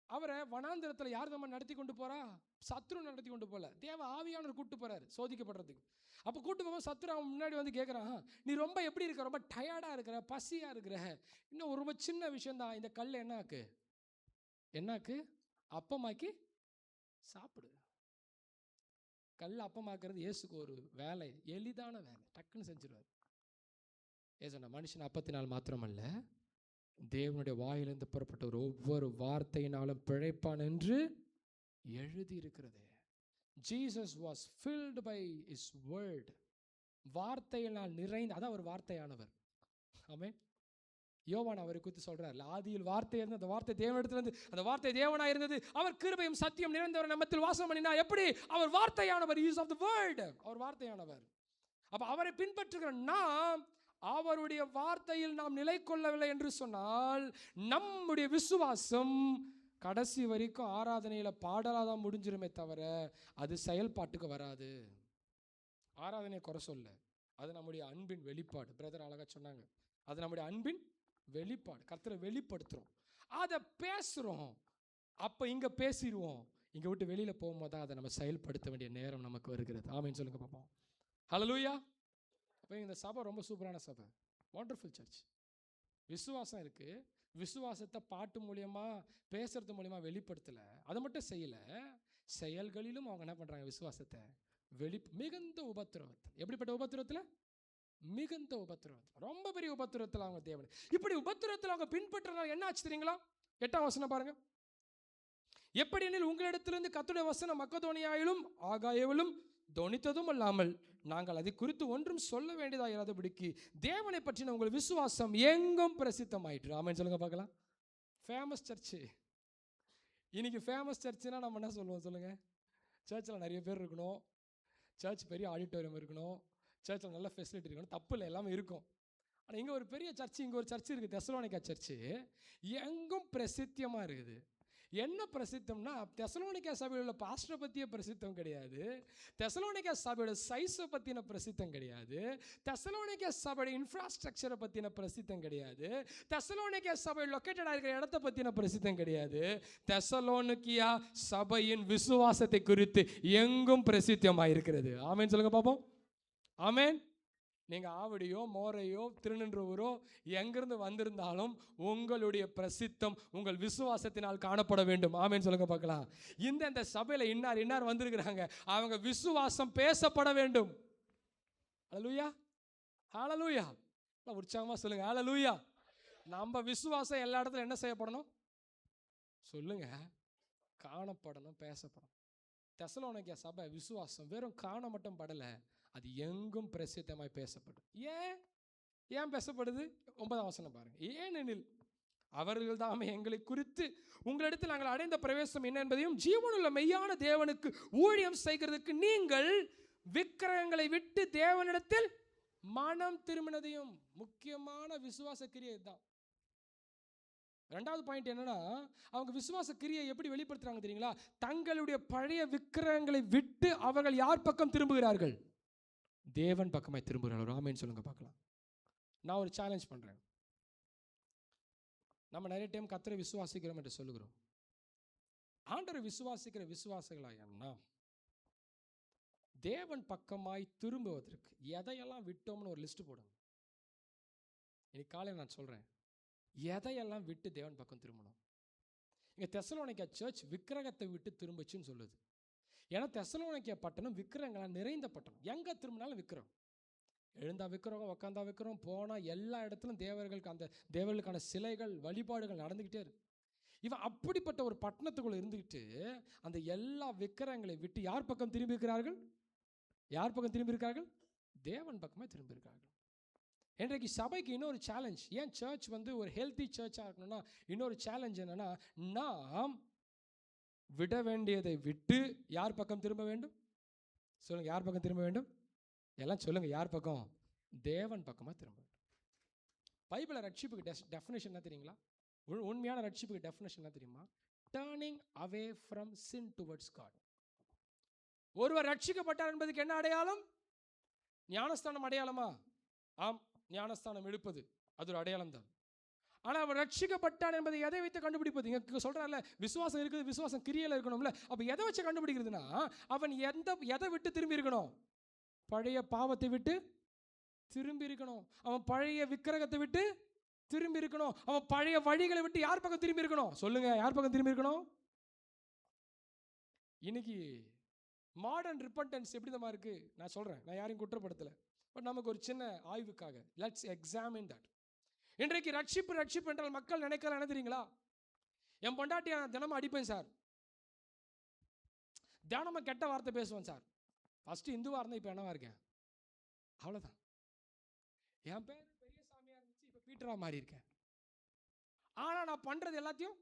Speaker 1: அவரை வனாந்திரத்தில் யார் நம்ம நடத்தி கொண்டு போகிறா? சத்ரு நடத்தி கொண்டு போகல, தேவ ஆவியானவர் கூப்பிட்டு போகிறார் சோதிக்கப்படுறதுக்கு. அப்போ கூப்பிட்டு போகும்போது சத்ரு அவன் முன்னாடி வந்து கேட்குறான், நீ ரொம்ப எப்படி இருக்க? ரொம்ப டயர்டாக இருக்கிற, பசியாக இருக்கிற, இன்னும் ஒரு ரொம்ப சின்ன விஷயந்தான், இந்த கல் என்னாக்கு அப்பமாக்கி சாப்பிடு. கல் அப்பமாக்குறது இயேசுக்கு ஒரு வேலை, எளிதான வேலை, டக்குன்னு செஞ்சிருவார். ஏசன மனுஷன் அப்பத்தினால் மாத்திரமல்ல, தேவனுடைய வாயிலிருந்து புறப்பட்ட ஒரு ஒவ்வொரு வார்த்தையினாலும் பிழைப்பான் என்று எழுதி இருக்கிறது. Jesus was filled by his word. வார்த்தையினால் நிறைந்து, அதான் ஒரு வார்த்தையானவர். ஆமென். யோவான் அவரை குறித்து சொல்றார், ஆதியில் வார்த்தை இருந்தது, அந்த வார்த்தை தேவனிடத்திலிருந்து, அந்த வார்த்தை தேவனாய் இருந்தது, அவர் கிருபையும் சத்தியம் நிறைந்தவர் நம்மத்தில் வாசம் பண்ணினார். எப்படி? அவர் வார்த்தையானவர். He is of the word. அவர் வார்த்தையானவர். அப்ப அவரை பின்பற்றுகிற நாம் அவருடைய வார்த்தையில் நாம் நிலை கொள்ளவில்லை என்று சொன்னால் நம்முடைய விசுவாசம் கடைசி வரைக்கும் ஆராதனையில பாடலாதான் முடிஞ்சிருமே தவிர அது செயல்பாட்டுக்கு வராது. ஆராதனையை குறை சொல்ல, அது நம்முடைய அன்பின் வெளிப்பாடு. பிரதர் அழகா சொன்னாங்க, அது நம்முடைய அன்பின் வெளிப்பாடு. கர்த்தரை வெளிப்படுத்துறோம், அதை பேசுறோம். அப்ப இங்க பேசிடுவோம், இங்க விட்டு வெளியில போகும்போது அதை நம்ம செயல்படுத்த வேண்டிய நேரம் நமக்கு வருகிறது. ஆமென் சொல்லுங்க பாப்போம். ஹல்லேலூயா. அப்போ இந்த சபை ரொம்ப சூப்பரான சபை, வண்டர்ஃபுல் சர்ச். விசுவாசம் இருக்கு, விசுவாசத்தை பாட்டு மூலியமா பேசுறது மூலியமா வெளிப்படுத்தல, அதை மட்டும் செய்யல, செயல்களிலும் அவங்க என்ன பண்றாங்க, விசுவாசத்தை மிகுந்த உபத்திரவத்தில். எப்படிப்பட்ட உபத்திரவத்தில்? மிகுந்த உபத்திரவத்தில், ரொம்ப பெரிய உபத்திரவத்தில் அவங்க தேவன். இப்படி உபத்திரவத்தில் அவங்க பின்பற்றனால என்ன ஆச்சு தெரியுங்களா? 8ஆம் வசனம் பாருங்க. எப்படி எனில் உங்களிடத்திலிருந்து கர்த்தருடைய வசனம் மக்கதோனியாவிலும் ஆகாயாவிலும் தொனித்ததும் அல்லாமல் நாங்கள் அதை குறித்து ஒன்றும் சொல்ல வேண்டியதாக இராதபடிக்கு தேவனை பற்றின உங்கள் விசுவாசம் எங்கும் பிரசித்தமாயிற்று. ஆமென் சொல்லுங்க பார்க்கலாம். Famous church. இன்னைக்கு ஃபேமஸ் சர்ச்சுனா நம்ம என்ன சொல்லுவோம் சொல்லுங்க? சர்ச்சில் நிறைய பேர் இருக்கணும், சர்ச் பெரிய ஆடிட்டோரியம் இருக்கணும், சர்ச்சில் நல்ல ஃபெசிலிட்டி இருக்கணும், தப்பு இல்லை, எல்லாமே இருக்கும். ஆனால் இங்கே ஒரு பெரிய சர்ச்சு, இங்கே ஒரு சர்ச்சு இருக்குது, தெசலோனிக்கா சர்ச்சு, எங்கும் பிரசித்தியமாக இருக்குது. என்ன பிரசித்தம்னா, தெசலோனிக்கா சபையில் உள்ள பாஸ்டரை பற்றிய பிரசித்தம் கிடையாது, தெசலோனிக்கா சபையோட சைஸை பற்றின பிரசித்தம் கிடையாது, தெசலோனிக்கா சபையோட இன்ஃப்ராஸ்ட்ரக்சரை பற்றின பிரசித்தம் கிடையாது, தெசலோனிக்கா சபை லொக்கேட்டடாக இருக்கிற இடத்த பற்றின பிரசித்தம் கிடையாது. தெசலோனிக்கா சபையின் விசுவாசத்தை குறித்து எங்கும் பிரசித்தமாக இருக்கிறது. ஆமென் சொல்லுங்க பாப்போம். ஆமென். நீங்கள் ஆவடியோ மோரையோ திருநின்றவரோ எங்கிருந்து வந்திருந்தாலும் உங்களுடைய பிரசித்தம் உங்கள் விசுவாசத்தினால் காணப்பட வேண்டும். ஆமென் சொல்லுங்க பார்க்கலாம். இந்த சபையில் இன்னார் வந்திருக்கிறாங்க, அவங்க விசுவாசம் பேசப்பட வேண்டும். ஹல்லேலூயா, ஹல்லேலூயா. உற்சாகமாக சொல்லுங்க ஹல்லேலூயா. நம்ம விசுவாசம் எல்லா இடத்துல என்ன செய்யப்படணும் சொல்லுங்க? காணப்படணும், பேசப்படணும். தெசலோனிக்கா சபை விசுவாசம் வெறும் காண மட்டும் படலை, அது எங்கும் பிரசித்தமாய் பேசப்படும். ஏன் பேசப்படுது? 9ஆம் வசனம் பாருங்க. ஏனெனில் அவர்கள் தாமே எங்களை குறித்து உங்களிடத்தில் நாங்கள் அடைந்த பிரவேசம் என்ன என்பதையும் ஜீவனுள்ள மெய்யான தேவனுக்கு ஊழியம் செய்கிறதுக்கு நீங்கள் விக்கிரகங்களை விட்டு தேவனிடத்தில் மனம் திரும்பினதையும். முக்கியமான விசுவாச கிரியை தான். 2வது பாயிண்ட் என்னன்னா, அவங்க விசுவாச கிரியை எப்படி வெளிப்படுத்துறாங்க தெரியுங்களா? தங்களுடைய பழைய விக்கிரகங்களை விட்டு அவர்கள் யார் பக்கம் திரும்புகிறார்கள்? தேவன் பக்கமாய் திரும்புகிறார்கள். ஆமென் சொல்லுங்க பார்க்கலாம். நான் ஒரு சேலஞ்ச் பண்றேன். நம்ம நிறைய டைம் கர்த்தரை விசுவாசிக்கிறோம் என்று சொல்லுகிறோம். ஆண்டவரை விசுவாசிக்கிற விசுவாசிகளாக தேவன் பக்கமாய் திரும்புவதற்கு எதையெல்லாம் விட்டோம்னு ஒரு லிஸ்ட் போடுங்க. இன்னைக்கு காலையில் நான் சொல்றேன், எதையெல்லாம் விட்டு தேவன் பக்கம் திரும்பணும். இங்க தெசலோனிக்கா சர்ச் விக்கிரகத்தை விட்டு திரும்பிச்சுன்னு சொல்லுது. ஏன்னா தெசலோனிக்கா பட்டணம் விக்கிரகங்களால் நிறைந்த பட்டணம். எங்க திரும்பினாலும் விக்கிரகம், எழுந்தா விக்கிரகம், உக்காந்தா விக்கிரகம், போனா எல்லா இடத்துலும் தேவர்களுக்கான சிலைகள் வழிபாடுகள் நடந்துகிட்டே இருக்கு. இவன் அப்படிப்பட்ட ஒரு பட்டணத்துக்குள்ள இருந்துகிட்டு அந்த எல்லா விக்கிரகங்களை விட்டு யார் பக்கம் திரும்பி இருக்கிறார்கள்? யார் பக்கம் திரும்பி இருக்கார்கள்? தேவன் பக்கமே திரும்பி இருக்கார்கள். இன்றைக்கு சபைக்கு இன்னொரு சேலஞ்ச். ஏன் சர்ச் ஒரு ஹெல்த்தி சர்ச்சாக இருக்கணும்னா இன்னொரு சேலஞ்ச் என்னன்னா, நாம் விட வேண்டியதை விட்டு யார் பக்கம் திரும்ப வேண்டும் சொல்லுங்க? யார் பக்கம் திரும்ப வேண்டும்? எல்லாம் சொல்லுங்க, யார் பக்கம்? தேவன் பக்கமாக திரும்ப வேண்டும். பைபிளில் ரட்சிப்புக்கு டெஃபினேஷன் என்ன தெரியுங்களா? உண்மையான ரட்சிப்புக்கு டெஃபினேஷன் என்ன தெரியுமா? Turning away from sin towards God. ஒருவர் ரட்சிக்கப்பட்டார் என்பதுக்கு என்ன அடையாளம்? ஞானஸ்தானம் அடையாளமா? ஆம், ஞானஸ்தானம் எடுப்பது அது ஒரு அடையாளம் தான். ஆனால் அவன் ரட்சிக்கப்பட்டான் என்பதை எதை வைத்து கண்டுபிடிப்பது? இங்கே சொல்கிறான்ல, விசுவாசம் இருக்குது, விசுவாசம் கிரியையில் இருக்கணும்ல. அப்போ எதை வச்சு கண்டுபிடிக்கிறதுனா, அவன் எதை விட்டு திரும்பி இருக்கணும்? பழைய பாவத்தை விட்டு திரும்பி இருக்கணும். அவன் பழைய விக்கிரகத்தை விட்டு திரும்பி இருக்கணும். அவன் பழைய வழிகளை விட்டு யார் பக்கம் திரும்பி இருக்கணும் சொல்லுங்க? யார் பக்கம் திரும்பி இருக்கணும்? இன்னைக்கு மாடர்ன் ரிப்பன்டன்ஸ் எப்படி தான் இருக்கு? நான் சொல்கிறேன், நான் யாரையும் குற்றப்படுத்தலை, பட் நமக்கு ஒரு சின்ன ஆய்வுக்காக லெட்ஸ் எக்ஸாமின் தட். இன்றைக்கு ரட்சிப்பு என்றால் மக்கள் நினைக்கலாம் என்ன தெரியுங்களா? என் பொண்டாட்டியை நான் தினமும் அடிப்பேன் சார், தினமும் கெட்ட வார்த்தை பேசுவேன் சார். ஃபஸ்ட்டு இந்துவாக இருந்தேன், இப்போ என்னவா இருக்கேன், அவ்வளோதான். என் பேர் பெரிய சாமியாக இருந்துச்சு, இப்போ பீட்டராக மாறி இருக்கேன். ஆனால் நான் பண்ணுறது எல்லாத்தையும்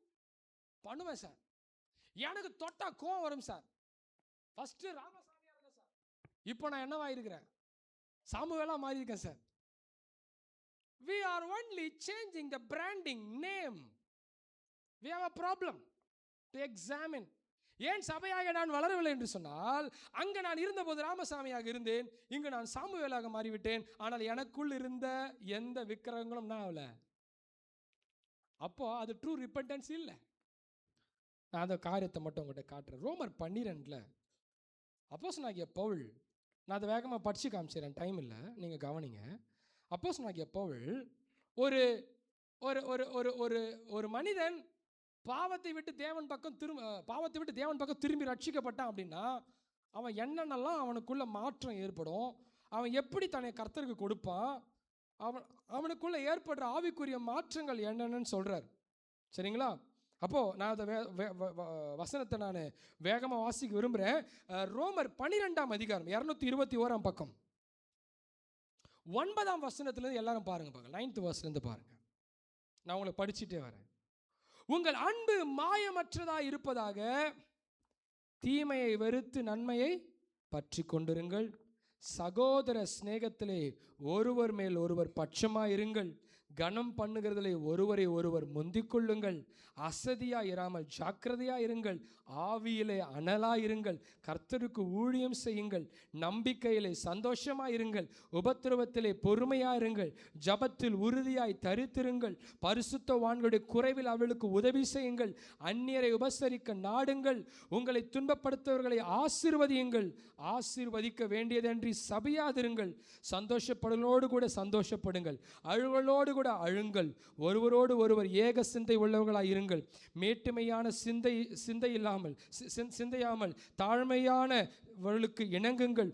Speaker 1: பண்ணுவேன் சார். எனக்கு தொட்டா கோவம் வரும் சார். ஃபஸ்ட்டு ராமசாமியாக இருந்தேன் சார், இப்போ நான் என்னவா இருக்கிறேன்? சாமுவேலா மாறி இருக்கேன் sir. We are only changing the branding name. We have a problem to examine. ஏன் சபையாக நான் வளரவில்லை என்று சொன்னால், அங்க நான் இருந்தபோது ராமசாமியாக இருந்தேன், இங்கு நான் சாமுவேலாக மாறிவிட்டேன். ஆனால் எனக்குள் இருந்த எந்த விக்கிரகங்களும் நான் ஆகல. அப்போ அது ட்ரூ ரிப்பெண்டன்ஸ் இல்லை. நான் அந்த காரியத்தை மட்டும் உங்கள்கிட்ட காட்டுறேன். ரோமர் 12 அப்போஸ்தலனாகிய பவுல், நான் அதை வேகமாக படித்து காமிச்சிடுறேன், டைம் இல்லை, நீங்கள் கவனிங்க. அப்போஸ்தலனாகிய பவுல் ஒரு ஒரு ஒரு ஒரு ஒரு மனிதன் பாவத்தை விட்டு தேவன் பக்கம் திரும்பி ரட்சிக்கப்பட்டான் அப்படின்னா அவன் என்னென்னலாம் அவனுக்குள்ள மாற்றம் ஏற்படும், அவன் எப்படி தன்னை கர்த்தருக்கு கொடுப்பான், அவனுக்குள்ள ஏற்படுற ஆவிக்குரிய மாற்றங்கள் என்னென்னு சொல்கிறார். சரிங்களா? அப்போது நான் அதை வசனத்தை நான் வேகமாக வாசிக்க விரும்புகிறேன். ரோமர் 12 அதிகாரம் 221 பக்கம் 9 வசனத்துலேருந்து எல்லாரும் பாருங்கள். 9th verse பாருங்கள். நான் உங்களை படிச்சுட்டே வரேன். உங்கள் அன்பு மாயமற்றதாக இருப்பதாக, தீமையை வெறுத்து நன்மையை பற்றி கொண்டிருங்கள். சகோதர சிநேகத்திலே ஒருவர் மேல் ஒருவர் பட்சமாயிருங்கள். கனம் பண்ணுகிறதிலே ஒருவரை ஒருவர் முந்திக்கொள்ளுங்கள். அசதியாக இராமல் ஜாக்கிரதையாக இருங்கள். ஆவியிலே அனலாயிருங்கள். கர்த்தருக்கு ஊழியம் செய்யுங்கள். நம்பிக்கையிலே சந்தோஷமாக இருங்கள். உபத்திரவத்திலே பொறுமையாக இருங்கள். ஜபத்தில் உறுதியாய் தரித்திருங்கள். பரிசுத்தவான்களுடைய குறைவில் அவளுக்கு உதவி செய்யுங்கள். அந்நியரை உபசரிக்க நாடுங்கள். உங்களை துன்பப்படுத்தவர்களை ஆசீர்வதியுங்கள். ஆசீர்வதிக்க வேண்டியதன்றி சபையாதிருங்கள். சந்தோஷப்படுவதோடு கூட சந்தோஷப்படுங்கள். அழுவலோடு கூட அழுங்கள். ஒருவரோடு ஒருவர் ஏக சிந்தை உள்ளவர்களாய் இருங்கள். மேட்டுமையான சிந்தையாமல் தாழ்மையானவர்களுக்கு இணங்குங்கள்.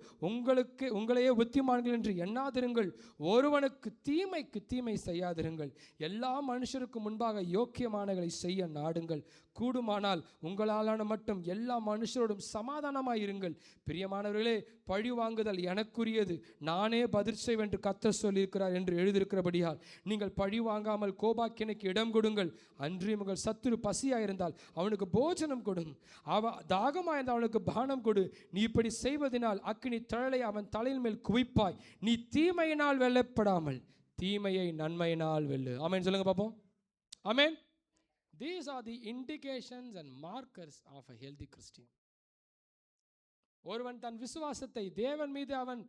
Speaker 1: உங்களையே புத்திமான்கள் என்று எண்ணாதிருங்கள். ஒருவனுக்கு தீமைக்கு தீமை செய்யாதிருங்கள். எல்லா மனுஷருக்கு முன்பாக யோக்கியமானகளை செய்ய நாடுங்கள். கூடுமானால் உங்களாலான மட்டும் எல்லா மனுஷரோடும் சமாதானமாயிருங்கள். பிரியமானவர்களே, பழி வாங்குதல் எனக்குரியது, நானே பதில் செய்வேன் என்று கர்த்தர் சொல்லியிருக்கிறார் என்று எழுதியிருக்கிறபடியால் நீங்கள் பழி வாங்காமல் கோபாக்கினைக்கு இடம் கொடுங்கள். அன்றியும் உங்கள் சத்துரு பசியாயிருந்தால் அவனுக்கு போஜனம் கொடும், தாகமாயிருந்தால் அவனுக்கு பானம் கொடு. நீ இப்படி செய்வதனால் அக்கினி தழலை அவன் தலையின் மேல் குவிப்பாய். நீ தீமையினால் வெல்லப்படாமல் தீமையை நன்மையினால் வெல்லு. ஆமென் சொல்லுங்க பாப்போம். ஆமென். These are the indications and markers of a healthy Christian. ஒருவன் தன் விசுவாசத்தை தேவன் மீது அவன்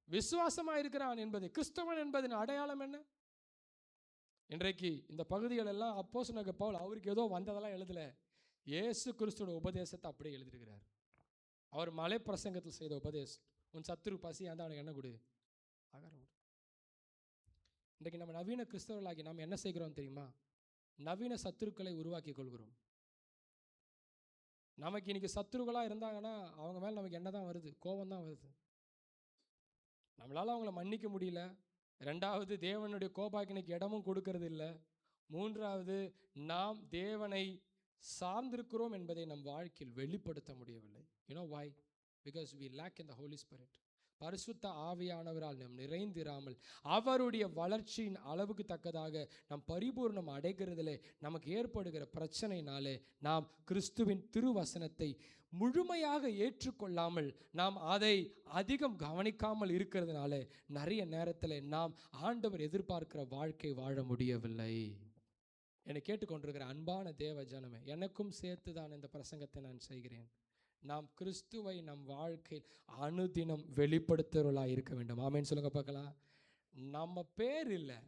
Speaker 1: விசுவாசமாக இருக்கிறான் என்பது, கிறிஸ்தவன் என்பதன் அடையாளம் என்ன? இன்றைக்கு இந்த பகுதிகள் எல்லாம் அப்போஸ்தலனாகிய பவுல் அவருக்கு ஏதோ வந்ததெல்லாம் எழுதல, இயேசு கிறிஸ்துவோட உபதேசத்தை அப்படியே எழுதியிருக்கிறார். அவர் மலை பிரசங்கத்தில் செய்த உபதேசம், உன் சத்துரு பசி அந்த அவனுக்கு என்ன கொடு, ஆகாரம் கொடு. இன்றைக்கு நம்ம நவீன கிறிஸ்தவர்களாகி நாம் என்ன செய்கிறோம் தெரியுமா? நவீன சத்துருக்களை உருவாக்கி கொள்கிறோம். நமக்கு இன்னைக்கு சத்துருக்களாக இருந்தாங்கன்னா அவங்க மேலே நமக்கு என்ன தான் வருது? கோபம் தான் வருது. நம்மளால் அவங்கள மன்னிக்க முடியல. ரெண்டாவது, தேவனுடைய கோபாக்கினைக்கு இடமும் கொடுக்கறது இல்லை. மூன்றாவது, நாம் தேவனை சார்ந்திருக்கிறோம் என்பதை நம் வாழ்க்கையில் வெளிப்படுத்த முடியவில்லை. You know why? Because we lack in the Holy Spirit. பரிசுத்த ஆவியானவரால் நாம் நிறைந்திராமல் அவருடைய வளர்ச்சியின் அளவுக்கு தக்கதாக நாம் பரிபூர்ணம் அடைகிறதிலே நமக்கு ஏற்படுகிற பிரச்சனையினாலே நாம் கிறிஸ்துவின் திருவசனத்தை முழுமையாக ஏற்றுக்கொள்ளாமல் நாம் அதை அதிகம் கவனிக்காமல் இருக்கிறதுனால நிறைய நேரத்தில் நாம் ஆண்டவர் எதிர்பார்க்கிற வாழ்க்கை வாழ முடியவில்லை. என்னை கேட்டுக்கொண்டிருக்கிற அன்பான தேவ ஜனமே, எனக்கும் சேர்த்து தான் இந்த பிரசங்கத்தை நான் செய்கிறேன். நாம் கிறிஸ்துவை நம் வாழ்க்கையில் அனுதினம் வெளிப்படுத்துவர்களாக இருக்க வேண்டும். ஆமேன்னு சொல்லுங்க பார்க்கலாம். நம்ம பேர் இல்லை,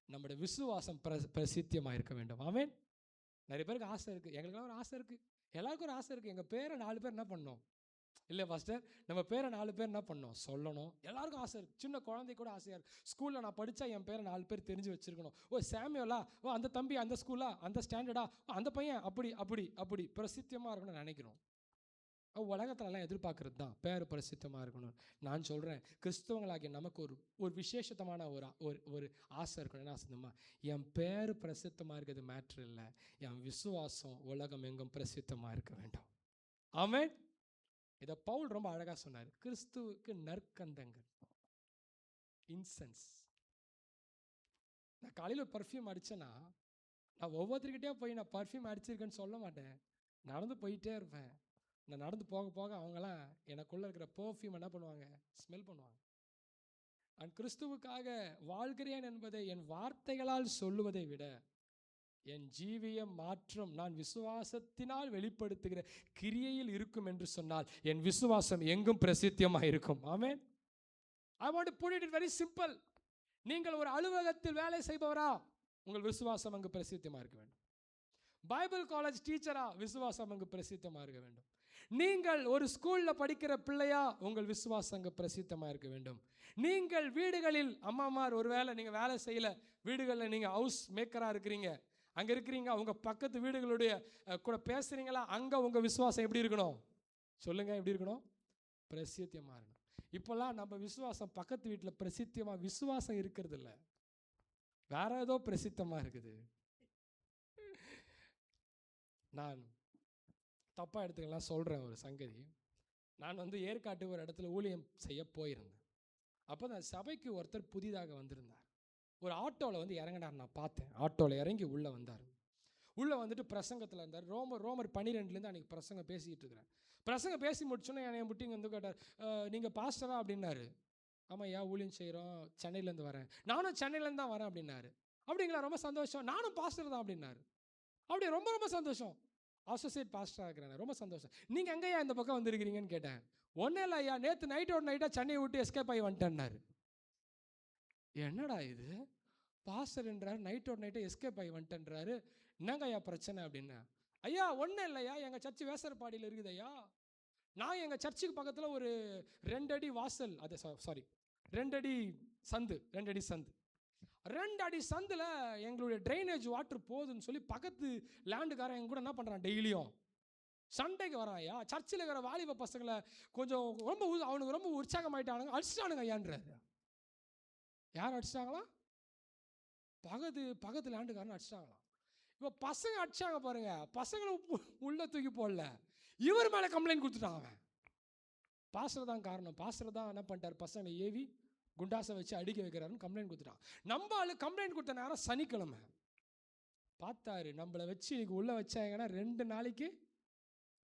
Speaker 1: நம்முடைய விசுவாசம் பிரசித்தியமாக இருக்க வேண்டும். ஆமேன். நிறைய பேருக்கு ஆசை இருக்குது, எங்களுக்கெல்லாம் ஒரு ஆசை இருக்குது, எல்லாருக்கும் ஒரு ஆசை இருக்குது. எங்கள் பேரை 4 பேர் என்ன பண்ணோம் இல்லை பாஸ்டர், நம்ம பேரை 4 பேர் என்ன பண்ணோம் சொல்லணும். எல்லாருக்கும் ஆசை இருக்குது. சின்ன குழந்தை கூட ஆசையாக இருக்குது. ஸ்கூலில் நான் படித்தா என் பேரை 4 பேர் தெரிஞ்சு வச்சுருக்கணும். ஓ சாமியோலா, ஓ அந்த தம்பி அந்த ஸ்கூலா, அந்த ஸ்டாண்டர்டா, அந்த பையன் அப்படி அப்படி அப்படி பிரசித்தியமாக இருக்கணும்னு நினைக்கிறோம். உலகத்துலலாம் எதிர்பார்க்கறது தான் பேர் பிரசித்தமாக இருக்கணும். நான் சொல்கிறேன், கிறிஸ்தவங்களாகிய நமக்கு ஒரு விசேஷமான ஒரு ஆசை இருக்கணும். என்ன ஆசைமா? என் பேர் பிரசித்தமாக இருக்கிறது மேட்ரு இல்லை, என் விசுவாசம் உலகம் எங்கும் பிரசித்தமாக இருக்க வேண்டும். ஆமென். இதை பவுல் ரொம்ப அழகாக சொன்னார். கிறிஸ்துவுக்கு நற்கந்தங்கள், இன்சென்ஸ். நான் காலையில் ஒரு பர்ஃப்யூம் அடித்தேன்னா நான் ஒவ்வொருத்தருக்கிட்டே போய் நான் பர்ஃப்யூம் அடிச்சிருக்கேன்னு சொல்ல மாட்டேன், நடந்து போயிட்டே இருப்பேன். நான் நடந்து போக போக அவங்களாம் எனக்குள்ளே இருக்கிற பர்ஃப்யூம் என்ன பண்ணுவாங்க, ஸ்மெல் பண்ணுவாங்க. நான் கிறிஸ்துவுக்காக வாழ்கிறேன் என்பதை என் வார்த்தைகளால் சொல்லுவதை விட என் ஜீவிய மாற்றம் நான் விசுவாசத்தினால் வெளிப்படுத்துகிற கிரியையில் இருக்கும் என்று சொன்னால் என் விசுவாசம் எங்கும் பிரசித்தியமாக இருக்கும். ஆமென். I want to put it very simple. நீங்கள் ஒரு அலுவலகத்தில் வேலை செய்பவரா, உங்கள் விசுவாசம் அங்கு பிரசித்தியமாக இருக்க வேண்டும். பைபிள் காலேஜ் டீச்சரா, விசுவாசம் அங்கு பிரசித்தமாக இருக்க வேண்டும். நீங்கள் ஒரு ஸ்கூலில் படிக்கிற பிள்ளையா, உங்கள் விசுவாசம் அங்கு பிரசித்தமாக இருக்க வேண்டும். நீங்கள் வீடுகளில் அம்மாமார் ஒருவேளை நீங்கள் வேலை செய்யல, வீடுகளில் நீங்கள் ஹவுஸ் மேக்கராக இருக்கிறீங்க, அங்கே இருக்கிறீங்க, உங்கள் பக்கத்து வீடுகளுடைய கூட பேசுகிறீங்களா, அங்கே உங்கள் விசுவாசம் எப்படி இருக்கணும் சொல்லுங்கள், எப்படி இருக்கணும்? பிரசித்தியமாக இருக்கணும். இப்போல்லாம் நம்ம விசுவாசம் பக்கத்து வீட்டில் பிரசித்தியமாக விசுவாசம் இருக்கிறது இல்லை, வேற ஏதோ பிரசித்தமாக இருக்குது. நான் தப்பாக எடுத்துக்கலாம் சொல்கிறேன் ஒரு சங்கதி. நான் ஏற்காட்டுக்கு ஒரு இடத்துல ஊழியம் செய்ய போயிருந்தேன். அப்போ அந்த சபைக்கு ஒருத்தர் புதிதாக வந்திருந்தார். ஒரு ஆட்டோவில் இறங்கினார். நான் பார்த்தேன். ஆட்டோவில் இறங்கி உள்ளே வந்தார். உள்ளே வந்துட்டு பிரசங்கத்தில் இருந்தார். ரோமர் 12 அன்றைக்கி பிரசங்கம் பேசிக்கிட்டு இருக்கிறேன். பிரசங்கம் பேசி முடிச்சோன்னே என்னை முட்டிங்க கேட்டார், நீங்கள் பாஸ்டரா அப்படின்னாரு. ஆமாம், ஏன் ஊழியம் செய்கிறோம், சென்னையிலேருந்து வரேன். நானும் சென்னையிலேருந்து தான் வரேன் அப்படின்னாரு. அப்படிங்களா, ரொம்ப சந்தோஷம். நானும் பாஸ்டர் தான் அப்படின்னாரு. அப்படி ரொம்ப ரொம்ப சந்தோஷம். அசோசியேட் பாஸ்டராக இருக்கிறேன், ரொம்ப சந்தோஷம். நீங்கள் எங்கேயா இந்த பக்கம் வந்திருக்கிறீங்கன்னு கேட்டேன். ஒன்றும் இல்லை ஐயா, நேற்று நைட்டாக சென்னையை விட்டு எஸ்கேப் ஆகி வந்துட்டேன்னாரு. என்னடா இது, பாஸ்டர் என்றார், நைட்டை எஸ்கேப் ஆகி வந்துட்டேன்றாரு, என்னங்க ஐயா பிரச்சனை அப்படின்னா, ஐயா ஒன்றும் இல்லையா, எங்கள் சர்ச்சு வேசரப்பாடியில் இருக்குது ஐயா. நான் எங்கள் சர்ச்சுக்கு பக்கத்தில் ஒரு 2 அடி வாசல், அது 2 அடி சந்து, 2 அடி சந்தில் எங்களுடைய ட்ரைனேஜ் வாட்டர் போகுதுன்னு சொல்லி பக்கத்து லேண்டுக்காரன் எங்க கூட என்ன பண்ணுறான், டெய்லியும் சண்டைக்கு வரான் ஐயா. சர்ச்சில் இருக்கிற வாலிப பசங்களை கொஞ்சம் ரொம்ப அவனுக்கு ரொம்ப உற்சாகமாயிட்டானுங்க, அடிச்சிட்டானுங்க ஐயான்றாரு. யார் அடிச்சிட்டாங்களா? பக்கத்து லேண்டுக்காரன் அடிச்சிட்டாங்களாம். இப்போ பசங்க அடிச்சாங்க பாருங்க, பசங்களை உள்ள தூக்கி போடல, இவர் மேலே கம்ப்ளைண்ட் கொடுத்துட்டாங்க. அவன் பாஸ்டர் தான் காரணம், பாஸ்டர் தான் என்ன பண்ணிட்டார், பசங்களை ஏவி குண்டாசை வச்சு அடிக்க வைக்கிறாருன்னு கம்ப்ளைண்ட் கொடுத்துட்டான். நம்ம ஆளு கம்ப்ளைண்ட் கொடுத்த நேரம் சனிக்கிழமை. பார்த்தாரு, நம்மளை வச்சு இன்னைக்கு உள்ளே வச்சாங்கன்னா 2 நாளைக்கு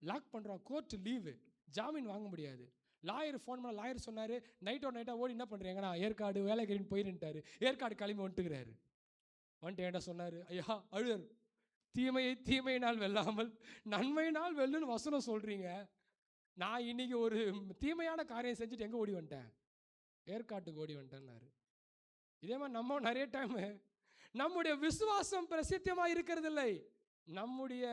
Speaker 1: லாக் பண்ணுறோம், கோர்ட்டு லீவு, ஜாமீன் வாங்க முடியாது. லாயர் ஃபோன் பண்ண, லாயர் சொன்னார் நைட்டாக ஓடி என்ன பண்ணுறீங்கன்னா ஏற்காடு வேலைக்கிறேன்னு போயிருந்துட்டாரு. ஏற்காடு கிளம்பி வந்துட்டுக்கிறாரு. வந்துட்டு என்கிட்ட சொன்னார், ஐயா அழுதர், தீமையினால் வெல்லாமல் நன்மையினால் வெல்லுன்னு வசனம் சொல்கிறீங்க. நான் இன்னைக்கு ஒரு தீமையான காரியம் செஞ்சுட்டு எங்கே ஓடி வந்துட்டேன், ஏற்காட்டுக்கு ஓடி வந்துட்டேன்னாரு. இதே மாதிரி நம்ம நிறைய டைமு நம்முடைய விசுவாசம் பிரசித்தியமாக இருக்கிறது இல்லை, நம்முடைய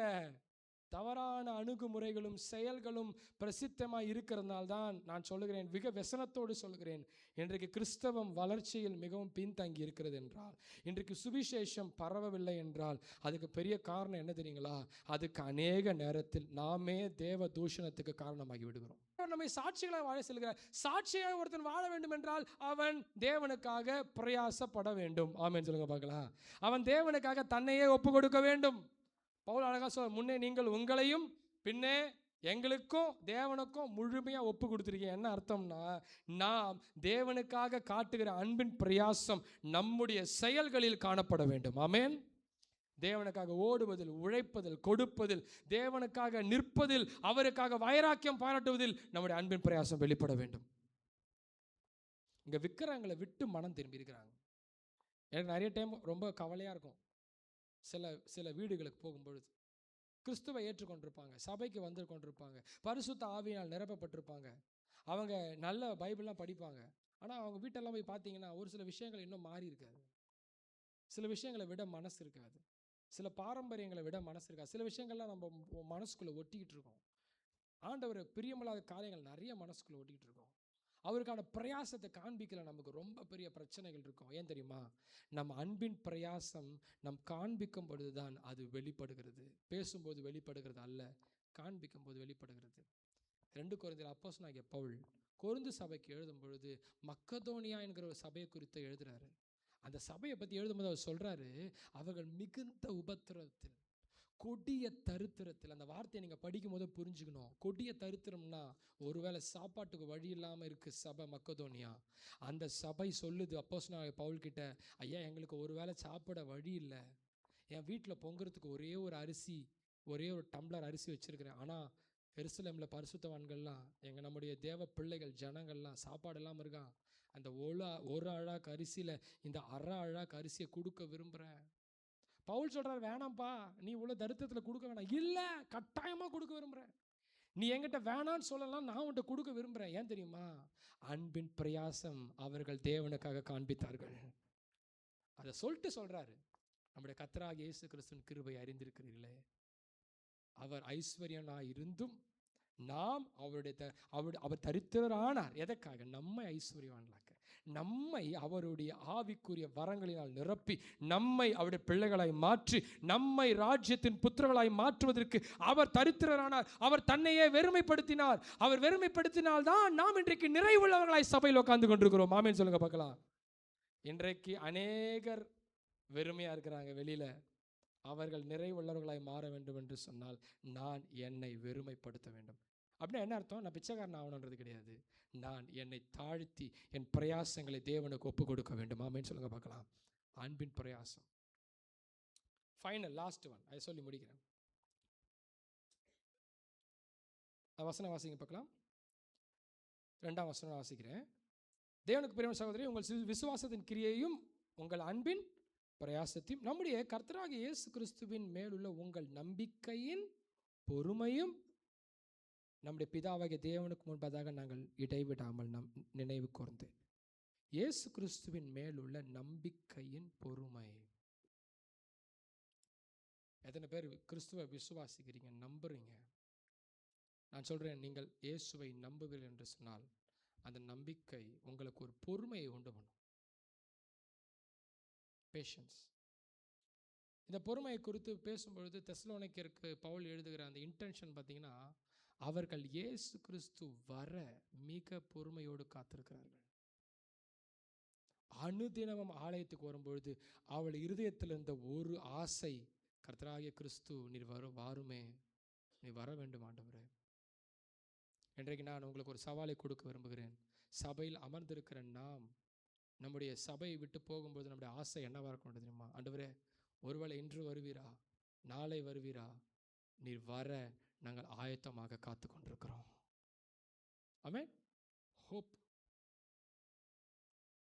Speaker 1: தவறான அணுகுமுறைகளும் செயல்களும் பிரசித்தமாக இருக்கிறதுனால தான் நான் சொல்லுகிறேன், மிக व्यसனத்தோடு சொல்லுகிறேன், இன்றைக்கு கிறிஸ்தவம் வளர்ச்சியில் மிகவும் பின்தங்கி இருக்கிறது என்றால், இன்றைக்கு சுவிசேஷம் பரவவில்லை என்றால் அதுக்கு பெரிய காரணம் என்ன தெரியுங்களா? அதுக்கு அநேக நேரத்தில் நாமே தேவ தூஷணத்துக்கு காரணமாகி விடுகிறோம். நம்மை சாட்சிகளாக வாழ செல்கிறார். சாட்சியாக ஒருத்தன் வாழ வேண்டும் என்றால் அவன் தேவனுக்காக பிரயாசப்பட வேண்டும். ஆமென் சொல்லுங்க பார்க்கலாம். அவன் தேவனுக்காக தன்னையே ஒப்பு கொடுக்க வேண்டும். பவுல் அழகா சொல்ல, முன்னே நீங்கள் உங்களையும் பின்னே எங்களுக்கும் தேவனுக்கும் முழுமையாக ஒப்பு கொடுத்துருக்கீங்க. என்ன அர்த்தம்னா, நாம் தேவனுக்காக காட்டுகிற அன்பின் பிரயாசம் நம்முடைய செயல்களில் காணப்பட வேண்டும். ஆமென். தேவனுக்காக ஓடுவதில், உழைப்பதில், கொடுப்பதில், தேவனுக்காக நிற்பதில், அவருக்காக வைராக்கியம் பாராட்டுவதில் நம்முடைய அன்பின் பிரயாசம் வெளிப்பட வேண்டும். இங்கே விக்கிரங்களை விட்டு மனம் திரும்பி இருக்கிறாங்க. எனக்கு நிறைய டைம் ரொம்ப கவலையாக இருக்கும். சில வீடுகளுக்கு போகும்பொழுது கிறிஸ்துவை ஏற்றுக்கொண்டிருப்பாங்க, சபைக்கு வந்து கொண்டிருப்பாங்க, பரிசுத்த ஆவியினால் நிரப்பப்பட்டிருப்பாங்க, அவங்க நல்ல பைபிள்லாம் படிப்பாங்க. ஆனால் அவங்க வீட்டெல்லாம் போய் பார்த்தீங்கன்னா ஒரு சில விஷயங்கள் இன்னும் மாறி இருக்காது, சில விஷயங்களை விட மனசு இருக்காது, சில பாரம்பரியங்களை விட மனசு இருக்காது, சில விஷயங்கள்லாம் நம்ம மனசுக்குள்ளே ஒட்டிக்கிட்டு இருக்கோம். ஆண்டவர் பிரியமில்லாத காரியங்கள் நிறைய மனசுக்குள்ளே ஒட்டிக்கிட்டு இருக்கோம். அவருக்கான பிரயாசத்தை காண்பிக்கல, நமக்கு ரொம்ப பெரிய பிரச்சனைகள் இருக்கும். ஏன் தெரியுமா? நம் அன்பின் பிரயாசம் நம் காண்பிக்கும் பொழுது தான் அது வெளிப்படுகிறது. பேசும்போது வெளிப்படுகிறது அல்ல, காண்பிக்கும் போது வெளிப்படுகிறது. 2 கொரிந்தியர் அப்போஸ்தலனாகிய பவுல் கொரிந்து சபைக்கு எழுதும் பொழுது மக்கதோனியா என்கிற ஒரு சபையை குறித்து எழுதுறாரு. அந்த சபையை பற்றி எழுதும்போது அவர் சொல்றாரு, அவர்கள் மிகுந்த உபத்திரவத்தில், கொடிய தரித்திரத்தில். அந்த வார்த்தையை நீங்கள் படிக்கும் போது புரிஞ்சுக்கணும். கொடிய தரித்திரம்னா ஒருவேளை சாப்பாட்டுக்கு வழி இல்லாமல் இருக்கு சபை மக்கதோனியா. அந்த சபை சொல்லுது அப்போஸ்தலனாகிய பவுல் கிட்ட, ஐயா எங்களுக்கு ஒரு வேளை சாப்பிட வழி இல்லை, என் வீட்டில் பொங்குறதுக்கு ஒரே ஒரு அரிசி, ஒரே ஒரு டம்ளர் அரிசி வச்சுருக்கிறேன். ஆனால் எருசலேமில் பரிசுத்தவான்கள்லாம், நம்முடைய தேவ பிள்ளைகள் ஜனங்கள்லாம் சாப்பாடு இல்லாமல் இருக்கான். அந்த ஒரு அழாக்கு அரிசியில் இந்த அரை அழாக்கு அரிசியை கொடுக்க விரும்புகிறேன். பவுல் சொல்கிறார், வேணாம்ப்பா, நீ இவ்வளோ தரித்திரத்தில் கொடுக்க வேணாம். இல்லை, கட்டாயமாக கொடுக்க விரும்புகிறேன். நீ என்கிட்ட வேணான்னு சொல்லலாம், நான் உன்கிட்ட கொடுக்க விரும்புகிறேன். ஏன் தெரியுமா? அன்பின் பிரயாசம் அவர்கள் தேவனுக்காக காண்பித்தார்கள். அதை சொல்லிட்டு சொல்கிறாரு, நம்முடைய கர்த்தராகிய இயேசு கிறிஸ்துவின் கிருபை அறிந்திருக்கிறீர்களே, அவர் ஐஸ்வர்யனாக இருந்தும் நாம் அவர் தரித்திரரானார். எதற்காக? நம்மை ஐஸ்வர்யவான்களாக்க, நம்மை அவருடைய ஆவிக்குரிய வரங்களினால் நிரப்பி, நம்மை அவருடைய பிள்ளைகளாய் மாற்றி, நம்மை ராஜ்யத்தின் புத்திரர்களாய் மாற்றுவதற்கு அவர் தரித்திரரானார். அவர் தன்னையே வெறுமைப்படுத்தினார். அவர் வெறுமைப்படுத்தினால் தான் நாம் இன்றைக்கு நிறைவுள்ளவர்களாய் சபையில் உட்கார்ந்து கொண்டிருக்கிறோம். ஆமென் சொல்லுங்க பார்க்கலாம். இன்றைக்கு அநேகர் வெறுமையா இருக்கிறாங்க வெளியில. அவர்கள் நிறைவுள்ளவர்களாய் மாற வேண்டும் என்று சொன்னால் நான் என்னை வெறுமைப்படுத்த வேண்டும். அப்படின்னா என்ன அர்த்தம்? நான் பிச்சைக்காரன் ஆகணுன்றது கிடையாது. நான் என்னை தாழ்த்தி என் பிரயாசங்களை தேவனுக்கு ஒப்பு கொடுக்க வேண்டும். ஆமென் சொல்லுங்க பார்க்கலாம். அன்பின் பிரயாசம். ஃபைனல் லாஸ்ட் ஒன், அதை சொல்லி முடிக்கிறேன். வசனம் வாசிங்க பார்க்கலாம். 2ஆம் வசனம் வாசிக்கிறேன். தேவனுக்கு பிரியமான சகோதரி, உங்கள் விசுவாசத்தின் கிரியையும் உங்கள் அன்பின் பிரயாசத்தையும் நம்முடைய கர்த்தராகிய இயேசு கிறிஸ்துவின் மேலுள்ள உங்கள் நம்பிக்கையின் பொறுமையும் நம்முடைய பிதாவாகிய தேவனுக்கு முன்பதாக நாங்கள் இடைவிடாமல் நினைவு கூர்ந்து. இயேசு கிறிஸ்துவின் மேலுள்ள நம்பிக்கையின் பொறுமை. எத்தனை பேர் கிறிஸ்துவை விசுவாசிக்கிறீங்க, நம்புறீங்க? நான் சொல்றேன், நீங்கள் இயேசுவை நம்புவீர்கள் என்று சொன்னால் அந்த நம்பிக்கை உங்களுக்கு ஒரு பொறுமையை உண்டு பண்ணும். பேஷன்ஸ். இந்த பொறுமையை குறித்து பேசும்பொழுது தெசலோனிக்கருக்கு பவுல் எழுதுகிற அந்த இன்டென்ஷன் பார்த்தீங்கன்னா, அவர்கள் இயேசு கிறிஸ்து வர மிக பொறுமையோடு காத்திருக்கிறார்கள். அனுதினமும் ஆலயத்துக்கு வரும்பொழுது அவள் இருதயத்தில் இருந்த ஒரு ஆசை, கர்த்தராகிய கிறிஸ்து நீர் வாருமே, நீ வர வேண்டும் ஆண்டவரே. இன்றைக்கு நான் உங்களுக்கு ஒரு சவாலை கொடுக்க விரும்புகிறேன். சபையில் அமர்ந்திருக்கிற நாம் நம்முடைய சபையை விட்டு போகும்போது நம்முடைய ஆசை என்னவாக இருக்கணும் தெரியுமா? ஆண்டவரே, ஒருவேளை இன்று வருவீரா, நாளை வருவீரா, நீர் வர நாங்கள் ஆயத்தமாக காத்து கொண்டிருக்கிறோம். ஆமென். ஹோப்